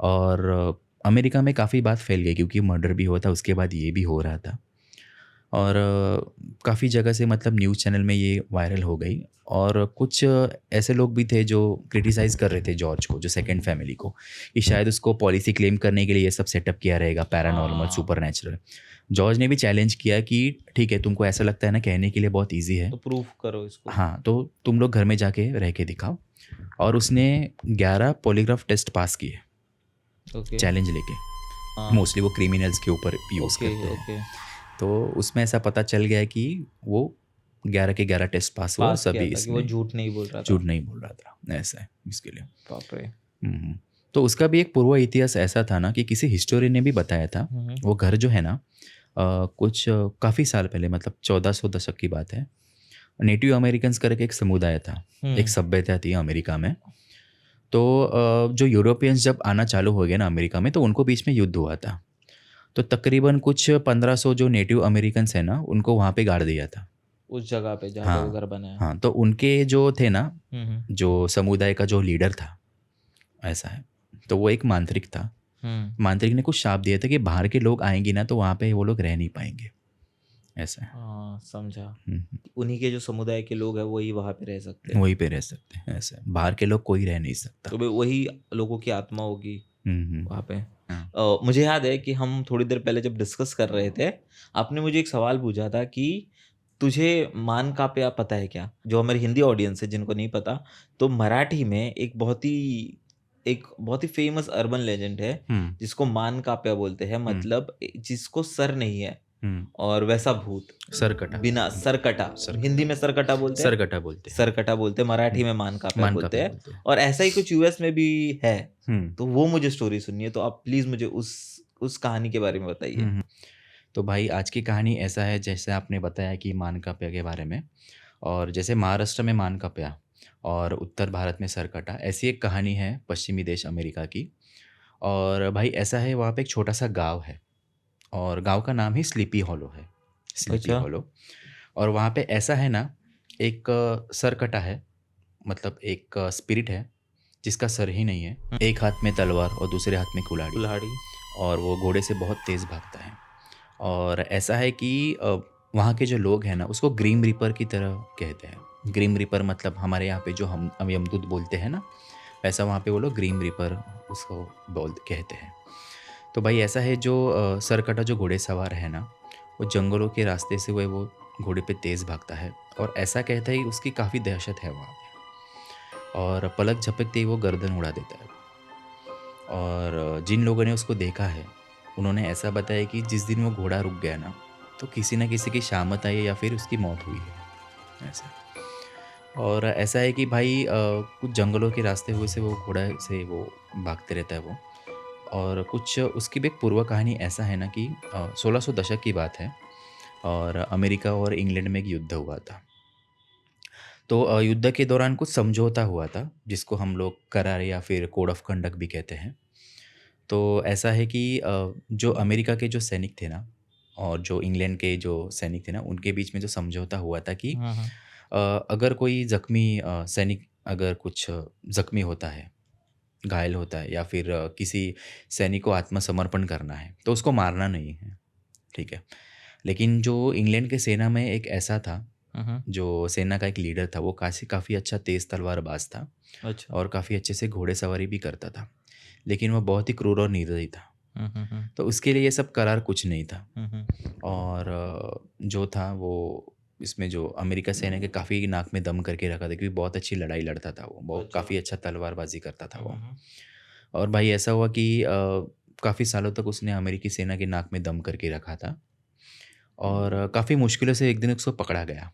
और अमेरिका में काफ़ी बात फैल गई क्योंकि मर्डर भी हुआ था, उसके बाद ये भी हो रहा था। और काफ़ी जगह से मतलब न्यूज़ चैनल में ये वायरल हो गई। और कुछ ऐसे लोग भी थे जो क्रिटिसाइज़ कर रहे थे जॉर्ज को, जो सेकंड फैमिली को, कि शायद उसको पॉलिसी क्लेम करने के लिए ये सब सेटअप किया रहेगा, पैरानॉर्मल, हाँ, सुपरनैचुरल। जॉर्ज ने भी चैलेंज किया कि ठीक है, तुमको ऐसा लगता है ना, कहने के लिए बहुत ईज़ी है, तो प्रूफ करो इसको। हाँ, तो तुम लोग घर में जाके रह के दिखाओ। और उसने 11 पॉलीग्राफ टेस्ट पास किए, ओके। चैलेंज लेके। हाँ, मोस्टली वो क्रिमिनल्स के ऊपर यूज़ ओके, करते हैं। ओके। तो उसमें ऐसा पता चल गया कि वो 11 के 11 टेस्ट पास हुआ, पास किया सभी था कि वो इसने झूठ नहीं बोल रहा था। झूठ नहीं बोल रहा था, ऐसा है इसके लिए। बाप रे। तो उसका भी एक पूर्व इतिहास ऐसा था ना कि किसी हिस्टोरियन ने भी बताया था, वो घर जो है ना, कुछ काफ़ी साल पहले, मतलब 1400 दशक की बात है, नेटिव अमेरिकन्स करके एक समुदाय था, एक सभ्यता थी अमेरिका में। तो जो यूरोपियंस जब आना चालू हो गए ना अमेरिका में, तो उनको बीच में युद्ध हुआ था। तो तकरीबन कुछ 1500 जो नेटिव अमेरिकन्स हैं ना, उनको वहाँ पे गाड़ दिया था। उस जगह पे जहाँ पे वो हाँ, घर बनाया। हाँ, तो उनके जो थे ना, हम्म, जो समुदाय का जो लीडर था, ऐसा है, तो वो एक मांत्रिक था। मांत्रिक ने कुछ शाप दिया था कि बाहर के लोग आएंगे ना, तो वहाँ पे वो लोग रह नहीं पाएंगे, ऐसा है। हाँ, समझा। हम्म, उन्हीं के जो समुदाय के लोग हैं वही वहाँ पे रह सकते हैं। वहीं पे रह सकते हैं, ऐसा है, बाहर के लोग कोई रह नहीं सकता। तो भाई वही लोगों की आत्मा होगी हम्म, वहाँ पे। हाँ, मुझे याद है कि हम थोड़ी देर पहले जब डिस्कस कर रहे थे, आपने मुझे एक सवाल पूछा था कि तुझे मान काप्या पता है क्या? जो हमारी हिंदी ऑडियंस है जिनको नहीं पता, तो मराठी में एक बहुत ही फेमस अर्बन लेजेंड है हम्म, जिसको मान काप्या बोलते हैं, मतलब जिसको सर नहीं है हम्म, और वैसा भूत, सरकटा, बिना सरकटा। सरकटा, हिंदी में सरकटा बोलते हैं, सरकटा बोलते हैं, सरकटा बोलते हैं, मराठी में मान काप्या मान का बोलते पे हैं। बोलते हैं। और ऐसा ही कुछ यूएस में भी है। हम्म, तो वो मुझे स्टोरी सुननी है, तो आप प्लीज मुझे उस कहानी के बारे में बताइए। हम्म। तो भाई आज की कहानी ऐसा है, जैसे आपने बताया कि मानकाप्या के बारे में, और जैसे महाराष्ट्र में मानकाप्या और उत्तर भारत में सरकटा, ऐसी एक कहानी है पश्चिमी देश अमेरिका की। और भाई ऐसा है, वहाँ पे एक छोटा सा गांव है, और गांव का नाम ही स्लीपी हॉलो है, स्लीपी अच्छा। हॉलो। और वहाँ पे ऐसा है ना, एक सरकटा है, मतलब एक स्पिरिट है जिसका सर ही नहीं है, एक हाथ में तलवार और दूसरे हाथ में कुल्हाड़ी, कुल्हाड़ी। और वो घोड़े से बहुत तेज़ भागता है। और ऐसा है कि वहाँ के जो लोग हैं ना, उसको ग्रीम रीपर की तरह कहते हैं। ग्रीम रीपर मतलब हमारे यहाँ पे जो हम यमदूत बोलते हैं ना, वैसा वहाँ पे वो लोग ग्रीम रीपर उसको कहते हैं। तो भाई ऐसा है, जो सरकटा जो घोड़े सवार है ना, वो जंगलों के रास्ते से वो घोड़े पे तेज़ भागता है, और ऐसा कहता है कि उसकी काफ़ी दहशत है वहाँ पे, और पलक झपकते ही वो गर्दन उड़ा देता है। और जिन लोगों ने उसको देखा है, उन्होंने ऐसा बताया कि जिस दिन वो घोड़ा रुक गया ना, तो किसी न किसी की शामत आई है या फिर उसकी मौत हुई है, ऐसा। और ऐसा है कि भाई कुछ जंगलों के रास्ते हुए से वो घोड़ा से वो भागते रहता है वो। और कुछ उसकी भी एक पूर्व कहानी ऐसा है ना कि 1600 दशक की बात है, और अमेरिका और इंग्लैंड में एक युद्ध हुआ था। तो युद्ध के दौरान कुछ समझौता हुआ था, जिसको हम लोग करार या फिर कोड ऑफ कंडक्ट भी कहते हैं। तो ऐसा है कि जो अमेरिका के जो सैनिक थे ना, और जो इंग्लैंड के जो सैनिक थे ना, उनके बीच में जो समझौता हुआ था कि अगर कोई ज़ख्मी सैनिक अगर कुछ ज़ख्मी होता है, घायल होता है, या फिर किसी सैनिक को आत्मसमर्पण करना है, तो उसको मारना नहीं है, ठीक है। लेकिन जो इंग्लैंड के सेना में एक ऐसा था, जो सेना का एक लीडर था, वो काफ़ी अच्छा तेज़ तलवारबाज था, अच्छा। और काफ़ी अच्छे से घोड़ेसवारी भी करता था, लेकिन वो बहुत ही क्रूर और निर्दयी था। तो उसके लिए ये सब करार कुछ नहीं था। और जो था वो, इसमें जो अमेरिका सेना के काफ़ी नाक में दम करके रखा था, क्योंकि बहुत अच्छी लड़ाई लड़ता था वो, बहुत अच्छा। काफ़ी अच्छा तलवारबाजी करता था वो। और भाई ऐसा हुआ कि काफ़ी सालों तक उसने अमेरिकी सेना के नाक में दम करके रखा था, और काफ़ी मुश्किलों से एक दिन उसको पकड़ा गया,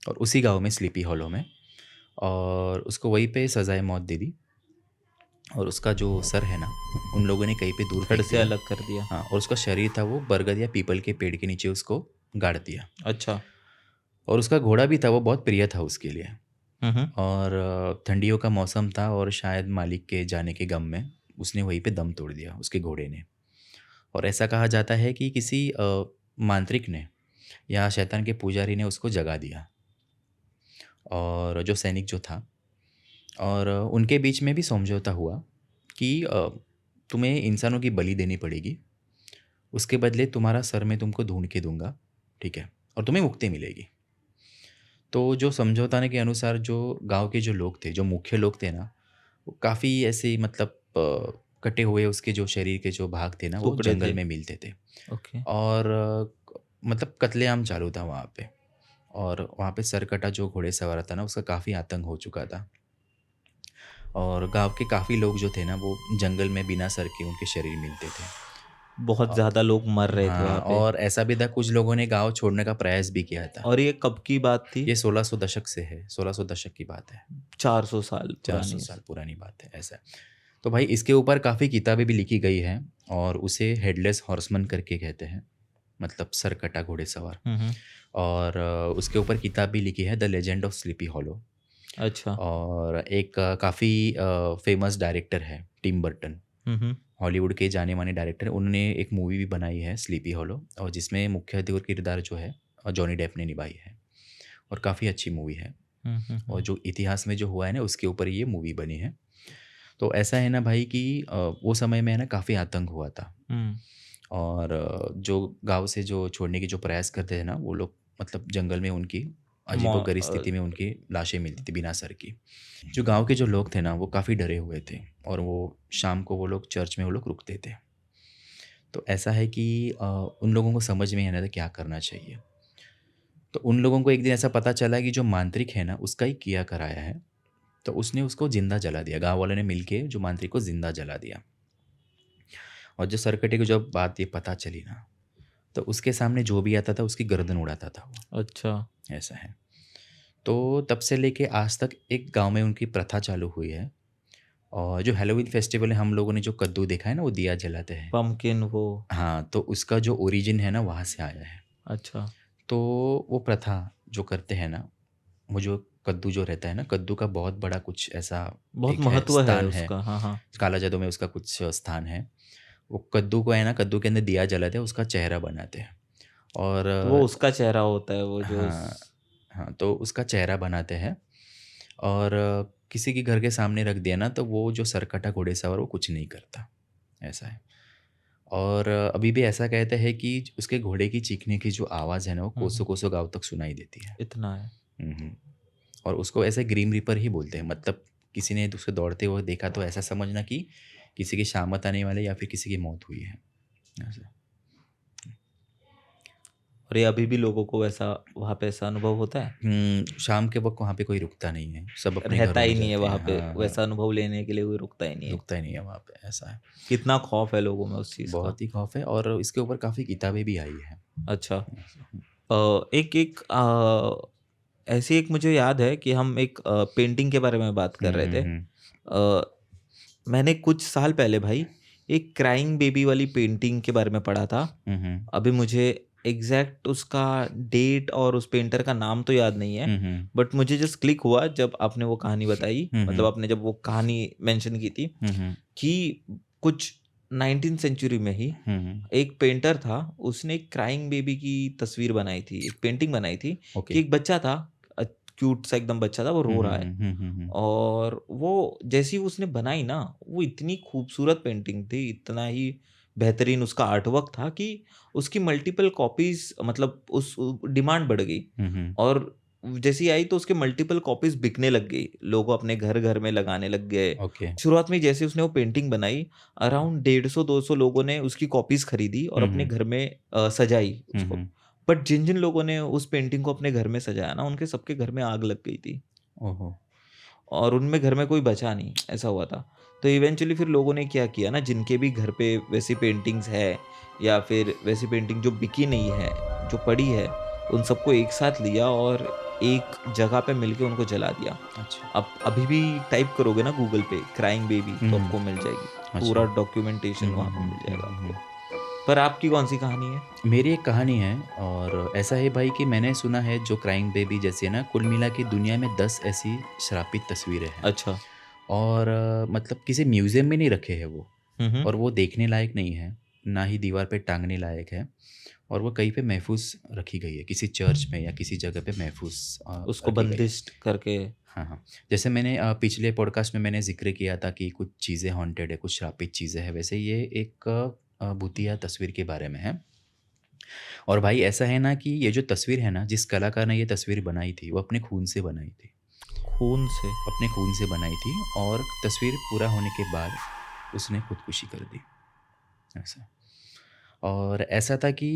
और उसी गांव में, स्लीपी हॉलो में, और उसको वहीं पे सज़ाए मौत दे दी। और उसका जो सर है ना, उन लोगों ने कहीं पे दूर धड़ फेंक से दिया। अलग कर दिया। हाँ, और उसका शरीर था वो बरगद या पीपल के पेड़ के नीचे उसको गाड़ दिया। अच्छा। और उसका घोड़ा भी था, वो बहुत प्रिय था उसके लिए। हम्म। और ठंडियों का मौसम था और शायद मालिक के जाने के गम में उसने वहीं पे दम तोड़ दिया, उसके घोड़े ने। और ऐसा कहा जाता है कि किसी मांत्रिक ने या शैतान के पुजारी ने उसको जगा दिया, और जो सैनिक जो था, और उनके बीच में भी समझौता हुआ कि तुम्हें इंसानों की बलि देनी पड़ेगी, उसके बदले तुम्हारा सर मैं तुमको ढूंढ के दूंगा, ठीक है, और तुम्हें मुक्ति मिलेगी। तो जो समझौताने के अनुसार जो गांव के जो लोग थे, जो मुख्य लोग थे ना, वो काफ़ी ऐसे मतलब कटे हुए उसके जो शरीर के जो भाग थे ना, वो टुकड़े जंगल थे। में मिलते थे। ओके। और मतलब कत्लेआम चालू था वहाँ पे। और वहाँ पे सरकटा जो घोड़े सवार था ना, उसका काफ़ी आतंक हो चुका था। और गांव के काफ़ी लोग जो थे ना, वो जंगल में बिना सर के उनके शरीर मिलते थे। बहुत अ, ज्यादा लोग मर रहे थे हाँ, वहां पे। और ऐसा भी था कुछ लोगों ने गांव छोड़ने का प्रयास भी किया था। और ये कब की बात थी? ये 1600 दशक से है, 1600 दशक की बात है। 400 साल 400 पुरानी। साल पुरानी बात है ऐसा। तो भाई इसके ऊपर काफ़ी किताबें भी लिखी गई हैं, और उसे हेडलेस हॉर्समैन करके कहते हैं, मतलब सर कटा घोड़ेसवार। हम्म। और उसके ऊपर किताब भी लिखी है, the legend of sleepy hollow. अच्छा। और एक काफ़ी फेमस डायरेक्टर है, टिम बर्टन, हम्म। हॉलीवुड के जाने माने डायरेक्टर। उन्होंने एक मूवी भी बनाई है स्लीपी हॉलो, और जिसमें मुख्य किरदार जो है जॉनी डेप ने निभाई है, और काफ़ी अच्छी मूवी है। और जो इतिहास में जो हुआ है ना, उसके ऊपर ये मूवी बनी है। तो ऐसा है ना भाई कि वो समय में है ना काफ़ी आतंक हुआ था। हम्म। और जो गाँव से जो छोड़ने की जो प्रयास करते थे ना वो लोग, मतलब जंगल में उनकी अजीबोगरीब स्थिति में उनकी लाशें मिलती थी बिना सर की। जो गाँव के जो लोग थे ना, वो काफ़ी डरे हुए थे, और वो शाम को वो लोग चर्च में वो लोग रुकते थे। तो ऐसा है कि उन लोगों को समझ में नहीं आ रहा था क्या करना चाहिए। तो उन लोगों को एक दिन ऐसा पता चला कि जो मांत्रिक है ना, उसका ही किया कराया है। तो उसने उसको ज़िंदा जला दिया, गाँव वालों ने मिलके जो मांत्रिक को ज़िंदा जला दिया। और जो सरकटे को जब बात ये पता चली ना, तो उसके सामने जो भी आता था उसकी गर्दन उड़ाता था वो। अच्छा। ऐसा है। तो तब से लेके आज तक एक गांव में उनकी प्रथा चालू हुई है। और जो हैलोवीन फेस्टिवल है, हम लोगों ने जो कद्दू देखा है ना, वो दिया जलाते हैं। पम्पकिन वो। हाँ, तो उसका जो ओरिजिन है ना, वहाँ से आया है। अच्छा। तो वो प्रथा जो करते हैं ना, वो जो कद्दू जो रहता है ना, कद्दू का बहुत बड़ा कुछ ऐसा बहुत एक है, महत्व है स्थान है। उसका। हाँ हाँ। काला जादू में उसका कुछ स्थान है। वो कद्दू को है ना, कद्दू के अंदर दिया जलाते हैं, उसका चेहरा बनाते हैं। और तो वो उसका चेहरा होता है वो जो हाँ, हाँ, तो उसका चेहरा बनाते हैं। और किसी के घर के सामने रख दिया ना, तो वो जो सरकटा घोड़ेसवार वो कुछ नहीं करता, ऐसा है। और अभी भी ऐसा कहते हैं कि उसके घोड़े की चीखने की जो आवाज़ है ना, वो हम्म। कोसों-कोसों गाँव तक सुनाई देती है। इतना है। हुँ, हुँ। और उसको ऐसे ग्रीम रीपर ही बोलते हैं, मतलब किसी ने उसे दौड़ते हुए देखा तो ऐसा समझना कि किसी की शामत आने वाले या फिर किसी की मौत हुई है, ऐसा। और ये अभी भी लोगों को वैसा वहाँ पे ऐसा अनुभव होता है? शाम के वक़्त वहाँ पे कोई रुकता नहीं है, सब अपने रहता घरों में ही नहीं है जाते वहाँ हैं। पे, हाँ, हाँ, वैसा अनुभव लेने के लिए कोई रुकता ही नहीं है। रुकता ही नहीं है वहाँ पे, ऐसा है। कितना खौफ है लोगों में उस चीज़ का। बहुत ही खौफ है, और इसके ऊपर काफ़ी किताबें भी आई हैं। अच्छा। ऐसा। एक एक ऐसी एक मुझे याद है कि हम एक पेंटिंग के बारे में बात कर हुँ, रहे हुँ, थे। हुँ। मैंने कुछ साल पहले भाई एक क्राइंग बेबी वाली पेंटिंग के बारे में पढ़ा था। हुँ, हुँ। अभी मुझे एग्जैक्ट उसका डेट और उस पेंटर का नाम तो याद नहीं है, हुँ, हुँ। बट मुझे जस्ट क्लिक हुआ जब आपने वो कहानी बताई, हुँ, मतलब हुँ। आपने जब वो कहानी मेंशन की थी हुँ, हुँ। कि कुछ 19th सेंचुरी में ही हुँ, हुँ। एक पेंटर था, उसने एक क्राइंग बेबी की तस्वीर बनाई थी, एक पेंटिंग बनाई थी ओके। कि एक बच्चा था, क्यूट सा एकदम बच्चा था, वो हुँ, रो हुँ, रहा है। हुँ, हुँ, हुँ। और वो जैसी उसने बनाई ना, वो इतनी खूबसूरत पेंटिंग थी, इतना ही बेहतरीन उसका आर्टवर्क था कि उसकी मल्टीपल कॉपीज, मतलब उस डिमांड बढ़ गई। हुँ, हुँ। और जैसी आई तो उसके मल्टीपल कॉपीज बिकने लग गई, लोग अपने घर घर में लगाने लग गए। ओके। शुरुआत में जैसे उसने वो पेंटिंग बनाई, अराउंड 150-200 लोगों ने उसकी कॉपीज खरीदी और हुँ, अपने हुँ। घर में सजाई हुँ, उसको। हुँ। बट जिन जिन लोगों ने उस पेंटिंग को अपने घर में सजाया ना, उनके सबके घर में आग लग गई थी ओहो! और उनमें घर में कोई बचा नहीं, ऐसा हुआ था। तो इवेंचुअली फिर लोगों ने क्या किया ना, जिनके भी घर पे वैसी पेंटिंग्स है या फिर वैसी पेंटिंग जो बिकी नहीं है, जो पड़ी है, उन सबको एक साथ लिया और एक जगह पे मिलके उनको जला दिया। अच्छा। आप अभी भी टाइप करोगे ना गूगल पे क्राइंग बेबी तो हम्म, आपको मिल जाएगी, अच्छा। पूरा डॉक्यूमेंटेशन वहाँ पे मिल जाएगा हम्म। आपको। पर आपकी कौन सी कहानी है? मेरी एक कहानी है और ऐसा है भाई कि मैंने सुना है जो क्राइंग बेबी जैसी है ना, कुल मिला के दुनिया में 10 ऐसी श्रापित तस्वीरें हैं अच्छा। और मतलब किसी म्यूज़ियम में नहीं रखे हैं वो हम्म। और वो देखने लायक नहीं है, ना ही दीवार पे टांगने लायक है और वो कहीं पे महफूज रखी गई है, किसी चर्च में या किसी जगह पे महफूज उसको रखी गई है। बंदिश करके। हाँ, हाँ। जैसे मैंने पिछले पॉडकास्ट में मैंने ज़िक्र किया था कि कुछ चीज़ें हॉन्टेड है, कुछ श्रापित चीज़ें हैं, वैसे ये एक भूतिया तस्वीर के बारे में है। और भाई ऐसा है ना कि ये जो तस्वीर है ना, जिस कलाकार ने ये तस्वीर बनाई थी, वो अपने खून से बनाई थी। खून से? अपने खून से बनाई थी और तस्वीर पूरा होने के बाद उसने खुदकुशी कर दी, ऐसा। और ऐसा था कि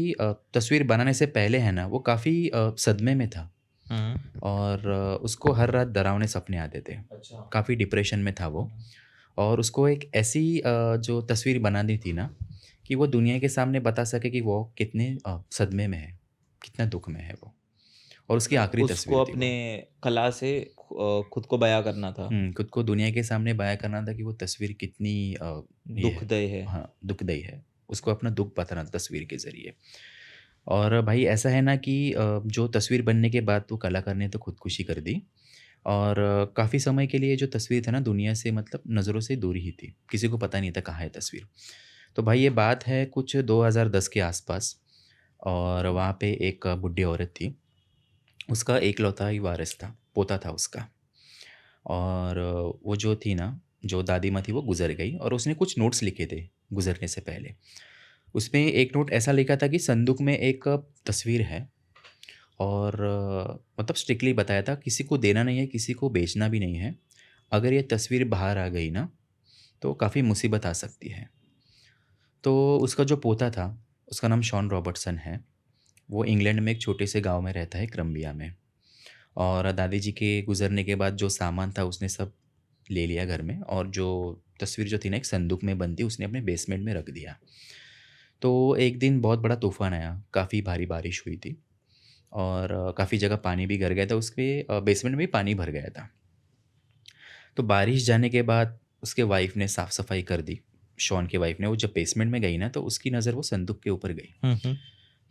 तस्वीर बनाने से पहले है ना, वो काफ़ी सदमे में था हम्म। और उसको हर रात डरावने सपने आते थे। अच्छा। काफ़ी डिप्रेशन में था वो और उसको एक ऐसी जो तस्वीर बनानी थी ना कि वो दुनिया के सामने बता सके कि वो कितने सदमे में है, कितना दुःख में है वो और उसकी मतलब आखिरी उसको तस्वीर थी अपने वो। कला से खुद को बयां करना था। खुद को दुनिया के सामने बयाँ करना था कि वो तस्वीर कितनी ये है, दुखदाई है। हाँ, दुखदाई है। उसको अपना दुःख बताना था तस्वीर के ज़रिए। और भाई ऐसा है ना कि जो तस्वीर बनने के बाद तो कलाकार ने तो खुदकुशी कर दी और काफ़ी समय के लिए जो तस्वीर था ना दुनिया से मतलब नज़रों से दूर ही थी। किसी को पता नहीं था कहाँ है तस्वीर। तो भाई ये बात है कुछ 2010 के आसपास और वहाँ पे एक बुड्ढी औरत थी। उसका एकलौता ही वारिस था, पोता था उसका। और वो जो थी ना, जो दादी माँ थी वो गुज़र गई और उसने कुछ नोट्स लिखे थे गुज़रने से पहले। उसमें एक नोट ऐसा लिखा था कि संदूक में एक तस्वीर है और मतलब स्ट्रिक्टली बताया था किसी को देना नहीं है, किसी को बेचना भी नहीं है। अगर ये तस्वीर बाहर आ गई ना, तो काफ़ी मुसीबत आ सकती है। तो उसका जो पोता था, उसका नाम शॉन रॉबर्टसन है। वो इंग्लैंड में एक छोटे से गाँव में रहता है क्रम्बिया में। और दादी जी के गुज़रने के बाद जो सामान था उसने सब ले लिया घर में और जो तस्वीर जो थी ना एक संदूक में बंद थी, उसने अपने बेसमेंट में रख दिया। तो एक दिन बहुत बड़ा तूफ़ान आया, काफ़ी भारी बारिश हुई थी और काफ़ी जगह पानी भी भर गया था, उसके बेसमेंट में भी पानी भर गया था। तो बारिश जाने के बाद उसके वाइफ़ ने साफ़-सफ़ाई कर दी। शॉन की वाइफ़ ने, वो जब बेसमेंट में गई ना तो उसकी नज़र वो संदूक के ऊपर गई। हम्म।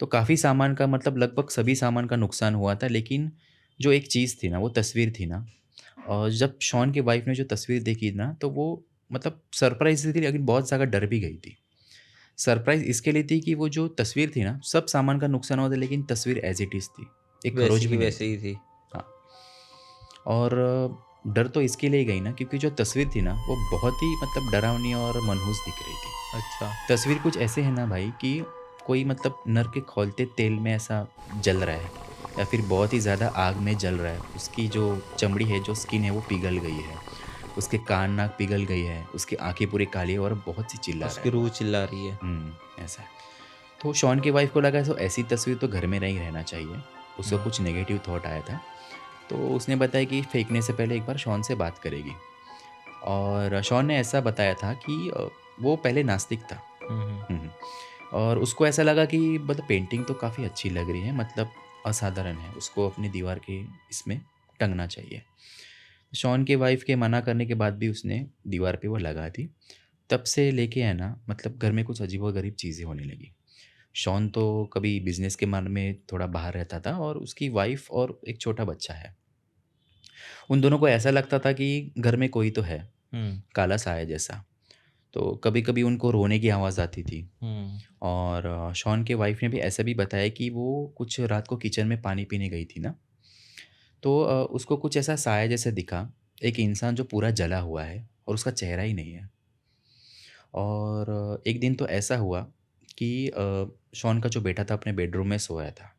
तो काफ़ी सामान का मतलब लगभग सभी सामान का नुकसान हुआ था, लेकिन जो एक चीज़ थी ना, वो तस्वीर थी ना और जब शॉन की वाइफ़ ने जो तस्वीर देखी ना, तो वो मतलब सरप्राइज़ थी लेकिन बहुत ज़्यादा डर भी गई थी। सरप्राइज़ इसके लिए थी कि वो जो तस्वीर थी ना, सब सामान का नुकसान हुआ था लेकिन तस्वीर एज़ इट इज़ थी। एक खरोच वैसी की भी नहीं वैसे थी। ही थी। हाँ, और डर तो इसके लिए गई ना क्योंकि जो तस्वीर थी ना, वो बहुत ही मतलब डरावनी और मनहूस दिख रही थी। अच्छा। तस्वीर कुछ ऐसे है ना भाई कि कोई मतलब नर के खौलते तेल में ऐसा जल रहा है या फिर बहुत ही ज़्यादा आग में जल रहा है। उसकी जो चमड़ी है, जो स्किन है वो पिघल गई है। उसके कान नाक पिघल गई है, उसकी आँखें पूरी काली है और बहुत सी चिल्ला रहा उसकी है वो। रूह चिल्ला रही है। ऐसा है। तो शॉन की वाइफ़ को लगा ऐसा ऐसी तस्वीर तो घर में नहीं रहना चाहिए। उसको हम्म। कुछ नेगेटिव थॉट आया था। तो उसने बताया कि फेंकने से पहले एक बार शॉन से बात करेगी और शॉन ने ऐसा बताया था कि वो पहले नास्तिक था। हम्म। हुँ, हुँ। और उसको ऐसा लगा कि मतलब पेंटिंग तो काफ़ी अच्छी लग रही है, मतलब असाधारण है, उसको अपनी दीवार के इसमें टंगना चाहिए। शॉन की वाइफ़ के मना करने के बाद भी उसने दीवार पे वो लगा दी। तब से लेके है ना मतलब घर में कुछ अजीबो-गरीब चीज़ें होने लगी। शॉन तो कभी बिज़नेस के मन में थोड़ा बाहर रहता था और उसकी वाइफ़ और एक छोटा बच्चा है। उन दोनों को ऐसा लगता था कि घर में कोई तो है, हम्म। काला साया जैसा। तो कभी-कभी उनको रोने की आवाज़ आती थी। हम्म। और शॉन के वाइफ़ ने भी ऐसा भी बताया कि वो कुछ रात को किचन में पानी पीने गई थी ना, तो उसको कुछ ऐसा साया जैसा दिखा, एक इंसान जो पूरा जला हुआ है और उसका चेहरा ही नहीं है। और एक दिन तो ऐसा हुआ कि शॉन का जो बेटा था अपने बेडरूम में सोया था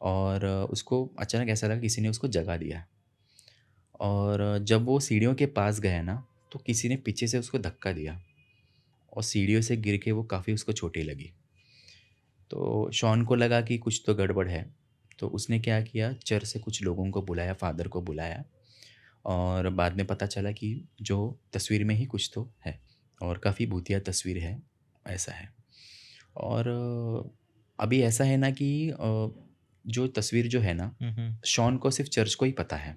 और उसको अचानक ऐसा लगा किसी ने उसको जगा दिया और जब वो सीढ़ियों के पास गया ना, तो किसी ने पीछे से उसको धक्का दिया और सीढ़ियों से गिर के वो काफ़ी उसको चोटें लगी। तो शॉन को लगा कि कुछ तो गड़बड़ है, तो उसने क्या किया चर्च से कुछ लोगों को बुलाया, फ़ादर को बुलाया और बाद में पता चला कि जो तस्वीर में ही कुछ तो है और काफ़ी भूतिया तस्वीर है, ऐसा है। और अभी ऐसा है ना कि जो तस्वीर जो है ना, शॉन को सिर्फ चर्च को ही पता है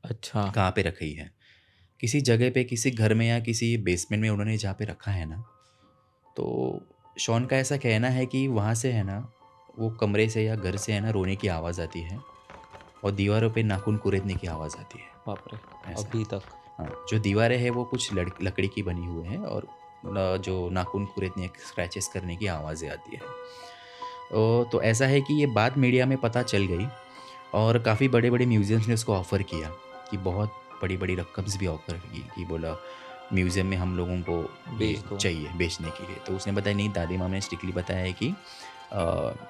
अच्छा। कहाँ पे रखी है। किसी जगह पे, किसी घर में या किसी बेसमेंट में उन्होंने जहाँ पे रखा है ना, तो शॉन का ऐसा कहना है कि वहाँ से है ना, वो कमरे से या घर से है ना रोने की आवाज़ आती है और दीवारों पे नाखून कुरेदने की आवाज़ आती है। बाप रे, ऐसा अभी तक? हाँ, जो दीवारें हैं वो कुछ लकड़ी की बनी हुई हैं और जो नाखून कुरेदने, स्क्रैचेस करने की आवाज़ें आती है। तो ऐसा है कि ये बात मीडिया में पता चल गई और काफ़ी बड़े-बड़े म्यूज़ियम्स ने उसको ऑफ़र किया कि बहुत बड़ी-बड़ी रकम्स भी ऑफ़र की कि बोला म्यूज़ियम में हम लोगों को ये बेच दो। चाहिए बेचने के लिए। तो उसने बताया नहीं, दादी माँ ने स्ट्रिक्टली बताया है कि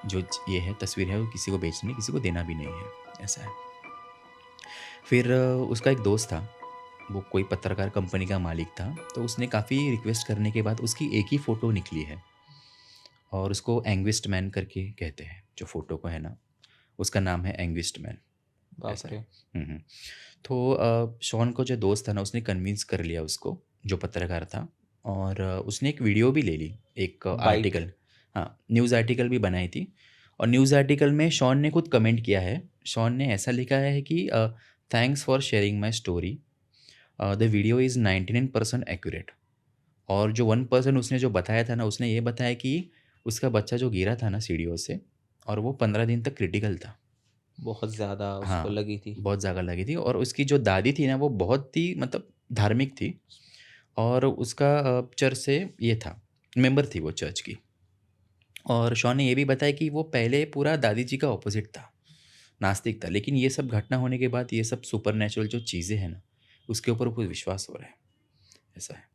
जो ये है तस्वीर है वो किसी को बेचनी नहीं, किसी को देना भी नहीं है, ऐसा है। फिर उसका एक दोस्त था, वो कोई पत्रकार कंपनी का मालिक था, तो उसने काफ़ी रिक्वेस्ट करने के बाद उसकी एक ही फ़ोटो निकली है और उसको एंग्विस्ट मैन करके कहते हैं, जो फ़ोटो को है ना, उसका नाम है एंग्विस्ट मैन, बाप ऐसा रे। है। हुँ। तो शॉन को जो दोस्त था ना, उसने कन्विंस कर लिया उसको, जो पत्रकार था, और उसने एक वीडियो भी ले ली, एक बाइट। आर्टिकल, हाँ, न्यूज़ आर्टिकल भी बनाई थी और न्यूज़ आर्टिकल में शॉन ने खुद कमेंट किया है। शॉन ने ऐसा लिखा है कि thanks for sharing my story, the video is 99% accurate. और जो 1% उसने जो बताया था ना, उसने ये बताया कि उसका बच्चा जो गिरा था ना सीढ़ियों से और वो 15 दिन तक क्रिटिकल था। बहुत ज़्यादा उसको हाँ, लगी थी। बहुत ज़्यादा लगी थी और उसकी जो दादी थी ना, वो बहुत ही मतलब धार्मिक थी और उसका चर्च से ये था, मेंबर थी वो चर्च की। और शॉन ने ये भी बताया कि वो पहले पूरा दादी जी का ऑपोज़िट था, नास्तिक था, लेकिन ये सब घटना होने के बाद ये सब सुपरनैचुरल जो चीज़ें हैं ना, उसके ऊपर वो विश्वास हो रहा है, ऐसा है।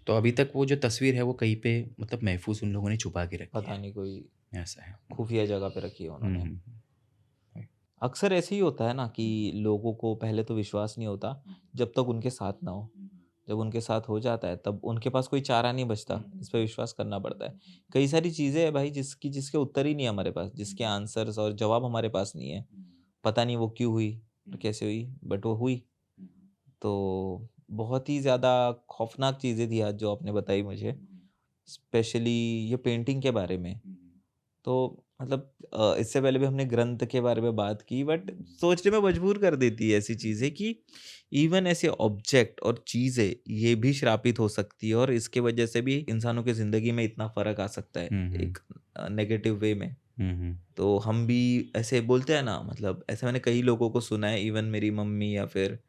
तो अभी तक वो जो तस्वीर है वो कहीं पे मतलब महफ़ूज़ उन लोगों ने छुपा के रखी पता है, नहीं कोई ऐसा है। खुफिया जगह पे रखी है हुँ, उन्होंने। हुँ, हुँ। अक्सर ऐसे ही होता है ना कि लोगों को पहले तो विश्वास नहीं होता जब तक उनके साथ ना हो। जब उनके साथ हो जाता है तब उनके पास कोई चारा नहीं बचता, इस पे विश्वास करना पड़ता है। कई सारी चीज़ें हैं भाई जिसके उत्तर ही नहीं है हमारे पास, जिसके आंसर्स और जवाब हमारे पास नहीं है। पता नहीं वो क्यों हुई और कैसे हुई, बट वो हुई। तो बहुत ही ज़्यादा खौफ़नाक चीज़ें थी आज जो आपने बताई मुझे, स्पेशली ये पेंटिंग के बारे में। तो मतलब इससे पहले भी हमने ग्रंथ के बारे में बात की, बट सोचने में मजबूर कर देती है ऐसी चीज़ें कि इवन ऐसे ऑब्जेक्ट और चीज़ें ये भी श्रापित हो सकती है और इसके वजह से भी इंसानों की ज़िंदगी में इतना फ़र्क आ सकता है हुँ, हुँ। एक नेगेटिव वे में। हुँ, हुँ। तो हम भी ऐसे बोलते हैं ना, मतलब ऐसे मैंने कई लोगों को सुना है, इवन मेरी मम्मी या फिर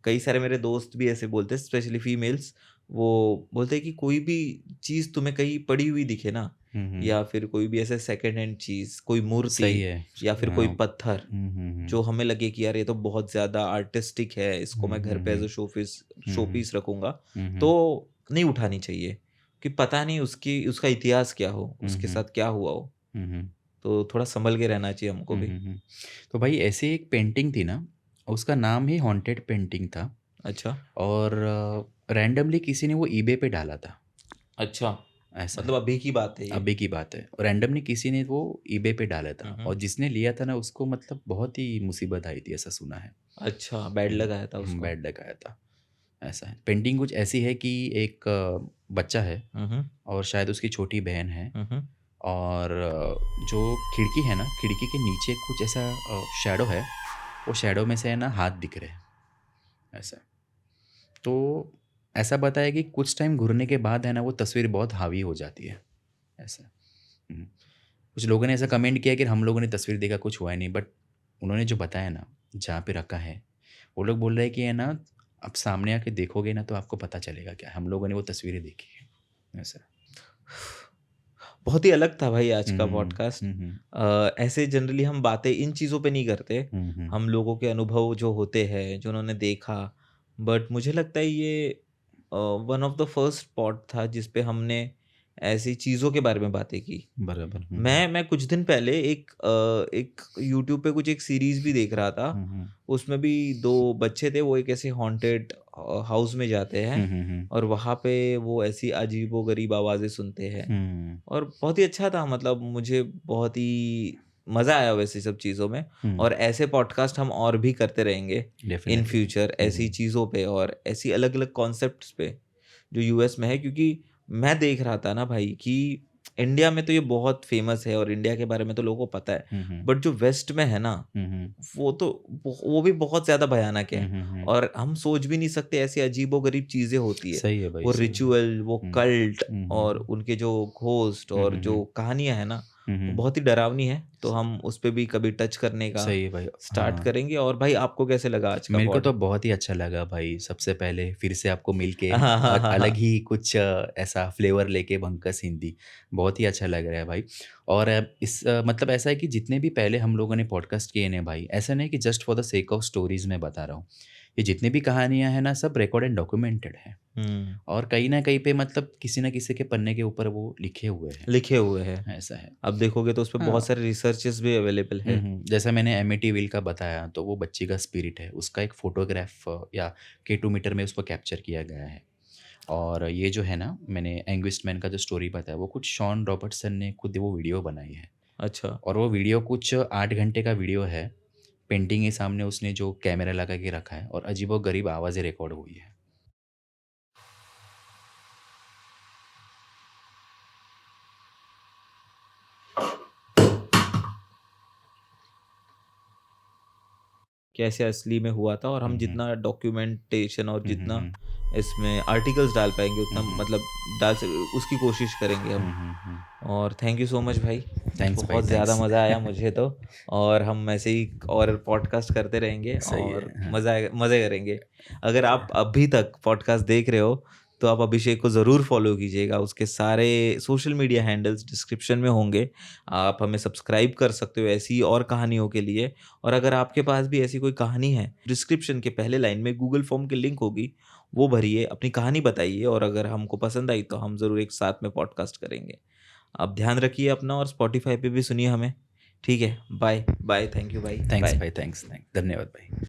कई सारे मेरे दोस्त भी ऐसे बोलते हैं, स्पेशली फीमेल्स। वो बोलते हैं कि कोई भी चीज़ तुम्हें कहीं पड़ी हुई दिखे ना, हुँ, हुँ। या फिर कोई भी ऐसे सेकंड हैंड चीज़, कोई मूर्ति सही है। या फिर कोई हाँ। पत्थर हुँ, हुँ, जो हुँ। हमें लगे कि यार ये तो बहुत ज़्यादा आर्टिस्टिक है, इसको हुँ, मैं घर हुँ, पे एज हुँ। अ हुँ, शो हुँ। पीस रखूंगा, हुँ, हुँ। तो नहीं उठानी चाहिए कि पता नहीं उसका इतिहास क्या हो, हुँ, उसके हुँ। साथ क्या हुआ हो। हुँ, हुँ। तो थोड़ा संभल के रहना चाहिए हमको हुँ, भी। हुँ, हुँ। तो भाई ऐसी एक पेंटिंग थी ना, उसका नाम ही हॉन्टेड पेंटिंग था अच्छा। और रैंडमली किसी ने वो ईबे पे डाला था, अच्छा, ऐसा मतलब है। अभी की बात है ये? अभी की बात है। रैंडमली किसी ने वो ईबे पे डाला था हम्म। और जिसने लिया था ना उसको मतलब बहुत ही मुसीबत आई थी, ऐसा सुना है। अच्छा, बैड हुँ, लक आया था उसको। बैड लक आया था, ऐसा है। पेंटिंग कुछ ऐसी है कि एक बच्चा है हम्म। और शायद उसकी छोटी बहन है हम्म। और जो खिड़की है ना, खिड़की के नीचे कुछ ऐसा शैडो है, वो शैडो में से है ना हाथ दिख रहे हैं, ऐसा। तो ऐसा बताया कि कुछ टाइम घूरने के बाद है ना वो तस्वीर बहुत हावी हो जाती है, ऐसा। हुँ। कुछ लोगों ने ऐसा कमेंट किया कि हम लोगों ने तस्वीर देखा कुछ हुआ ही नहीं, बट उन्होंने जो बताया ना, जहाँ पे रखा है, वो लोग बोल रहे हैं कि है ना, आप सामने आके देखोगे ना तो आपको पता चलेगा क्या है। हम लोगों ने वो तस्वीरें देखी है, ऐसा। बहुत ही अलग था भाई आज हुँ, का हुँ, पॉडकास्ट। हुँ, हुँ, ऐसे जनरली हम बातें इन चीज़ों पे नहीं करते। हुँ, हुँ, हम लोगों के अनुभव जो होते हैं, जो उन्होंने देखा, बट मुझे लगता है ये one of the first pod था जिस पे हमने ऐसी चीज़ों के बारे में बातें की। बराबर। हुँ, हुँ, मैं कुछ दिन पहले एक यूट्यूब पे कुछ एक सीरीज़ भी देख रहा था। हुँ, हुँ, उसमें भी 2 बच्चे थे, वो एक ऐसे हॉन्टेड हाउस में जाते हैं हुँ, हुँ, हुँ, और वहाँ पे वो ऐसी अजीबो-गरीब आवाज़ें सुनते हैं। हुँ, और बहुत ही अच्छा था, मतलब मुझे बहुत ही मज़ा आया वैसे सब चीज़ों में। हुँ, और ऐसे पॉडकास्ट हम और भी करते रहेंगे इन डेफ़िनेटली। फ्यूचर, हुँ, ऐसी हुँ, चीज़ों पे और ऐसी अलग-अलग कॉन्सेप्ट्स पे जो यूएस में है। क्योंकि मैं देख रहा था ना भाई कि इंडिया में तो ये बहुत फेमस है और इंडिया के बारे में तो लोगों को पता है, बट जो वेस्ट में है ना, वो तो वो भी बहुत ज्यादा भयानक है, और हम सोच भी नहीं सकते ऐसी अजीबोगरीब चीजें होती है। सही है भाई, वो सही है। रिचुअल, वो कल्ट, और हम्म, उनके जो घोस्ट और जो कहानियां है ना, वो बहुत ही डरावनी है। तो हम उस पे भी कभी टच करने का सही है भाई। स्टार्ट हाँ, करेंगे। और भाई आपको कैसे लगा आज का मेरे को पॉड? तो बहुत ही अच्छा लगा भाई। सबसे पहले फिर से आपको मिलके हाँ हाँ और हाँ अलग हाँ। ही कुछ ऐसा फ्लेवर लेके भंकस हिंदी, बहुत ही अच्छा लग रहा है भाई। और मतलब ऐसा है कि जितने भी पहले हम लोगों ने पॉडकास्ट किए ना भाई, ऐसा नहीं कि just for the sake of stories मैं बता रहा हूँ। ये जितनी भी कहानियाँ हैं ना, सब रिकॉर्ड एंड डॉक्यूमेंटेड है। हम्म, और कहीं ना कहीं पे मतलब किसी ना किसी के पन्ने के ऊपर वो लिखे हुए हैं। लिखे हुए हैं। ऐसा है। अब देखोगे तो उस पे बहुत हाँ। सारे रिसर्चेस भी अवेलेबल है। जैसा मैंने एमिटी व्हील का बताया, तो वो बच्ची का स्पिरिट है, उसका एक फ़ोटोग्राफ या K2 मीटर में उसको कैप्चर किया गया है। और ये जो है ना, मैंने एंग्विस्ट मैन का जो स्टोरी बताया, वो कुछ शॉन रॉबर्टसन ने खुद वो वीडियो बनाई है। अच्छा। और वो वीडियो कुछ 8 घंटे का वीडियो है। पेंटिंग के सामने उसने जो कैमरा लगा के रखा है और अजीबो-गरीब आवाज़ें रिकॉर्ड हुई है। कैसे असली में हुआ था, और हम हुँ, हुँ। जितना डॉक्यूमेंटेशन और हुँ, हुँ, जितना हुँ। इसमें आर्टिकल्स डाल पाएंगे हुँ, उतना हुँ। मतलब डाल सक उसकी कोशिश करेंगे हम। हुँ, हुँ, हुँ। और थैंक यू सो मच भाई, थैंक्स भाई, बहुत ज़्यादा थैंक्स। मज़ा आया मुझे तो। और हम ऐसे ही और पॉडकास्ट करते रहेंगे सही है। और हाँ। मज़े करेंगे। अगर आप अभी तक पॉडकास्ट देख रहे हो तो आप अभिषेक को ज़रूर फॉलो कीजिएगा, उसके सारे सोशल मीडिया हैंडल्स डिस्क्रिप्शन में होंगे। आप हमें सब्सक्राइब कर सकते हो ऐसी और कहानियों के लिए। और अगर आपके पास भी ऐसी कोई कहानी है, डिस्क्रिप्शन के पहले लाइन में गूगल फॉर्म की लिंक होगी, वो भरिए, अपनी कहानी बताइए, और अगर हमको पसंद आई तो हम ज़रूर एक साथ में पॉडकास्ट करेंगे। आप ध्यान रखिए अपना, और स्पॉटिफ़ाई पे भी सुनिए हमें। ठीक है, बाय, बाय, थैंक यू भाई, थैंक्स बाय। भाई, थैंक्स, धन्यवाद भाई।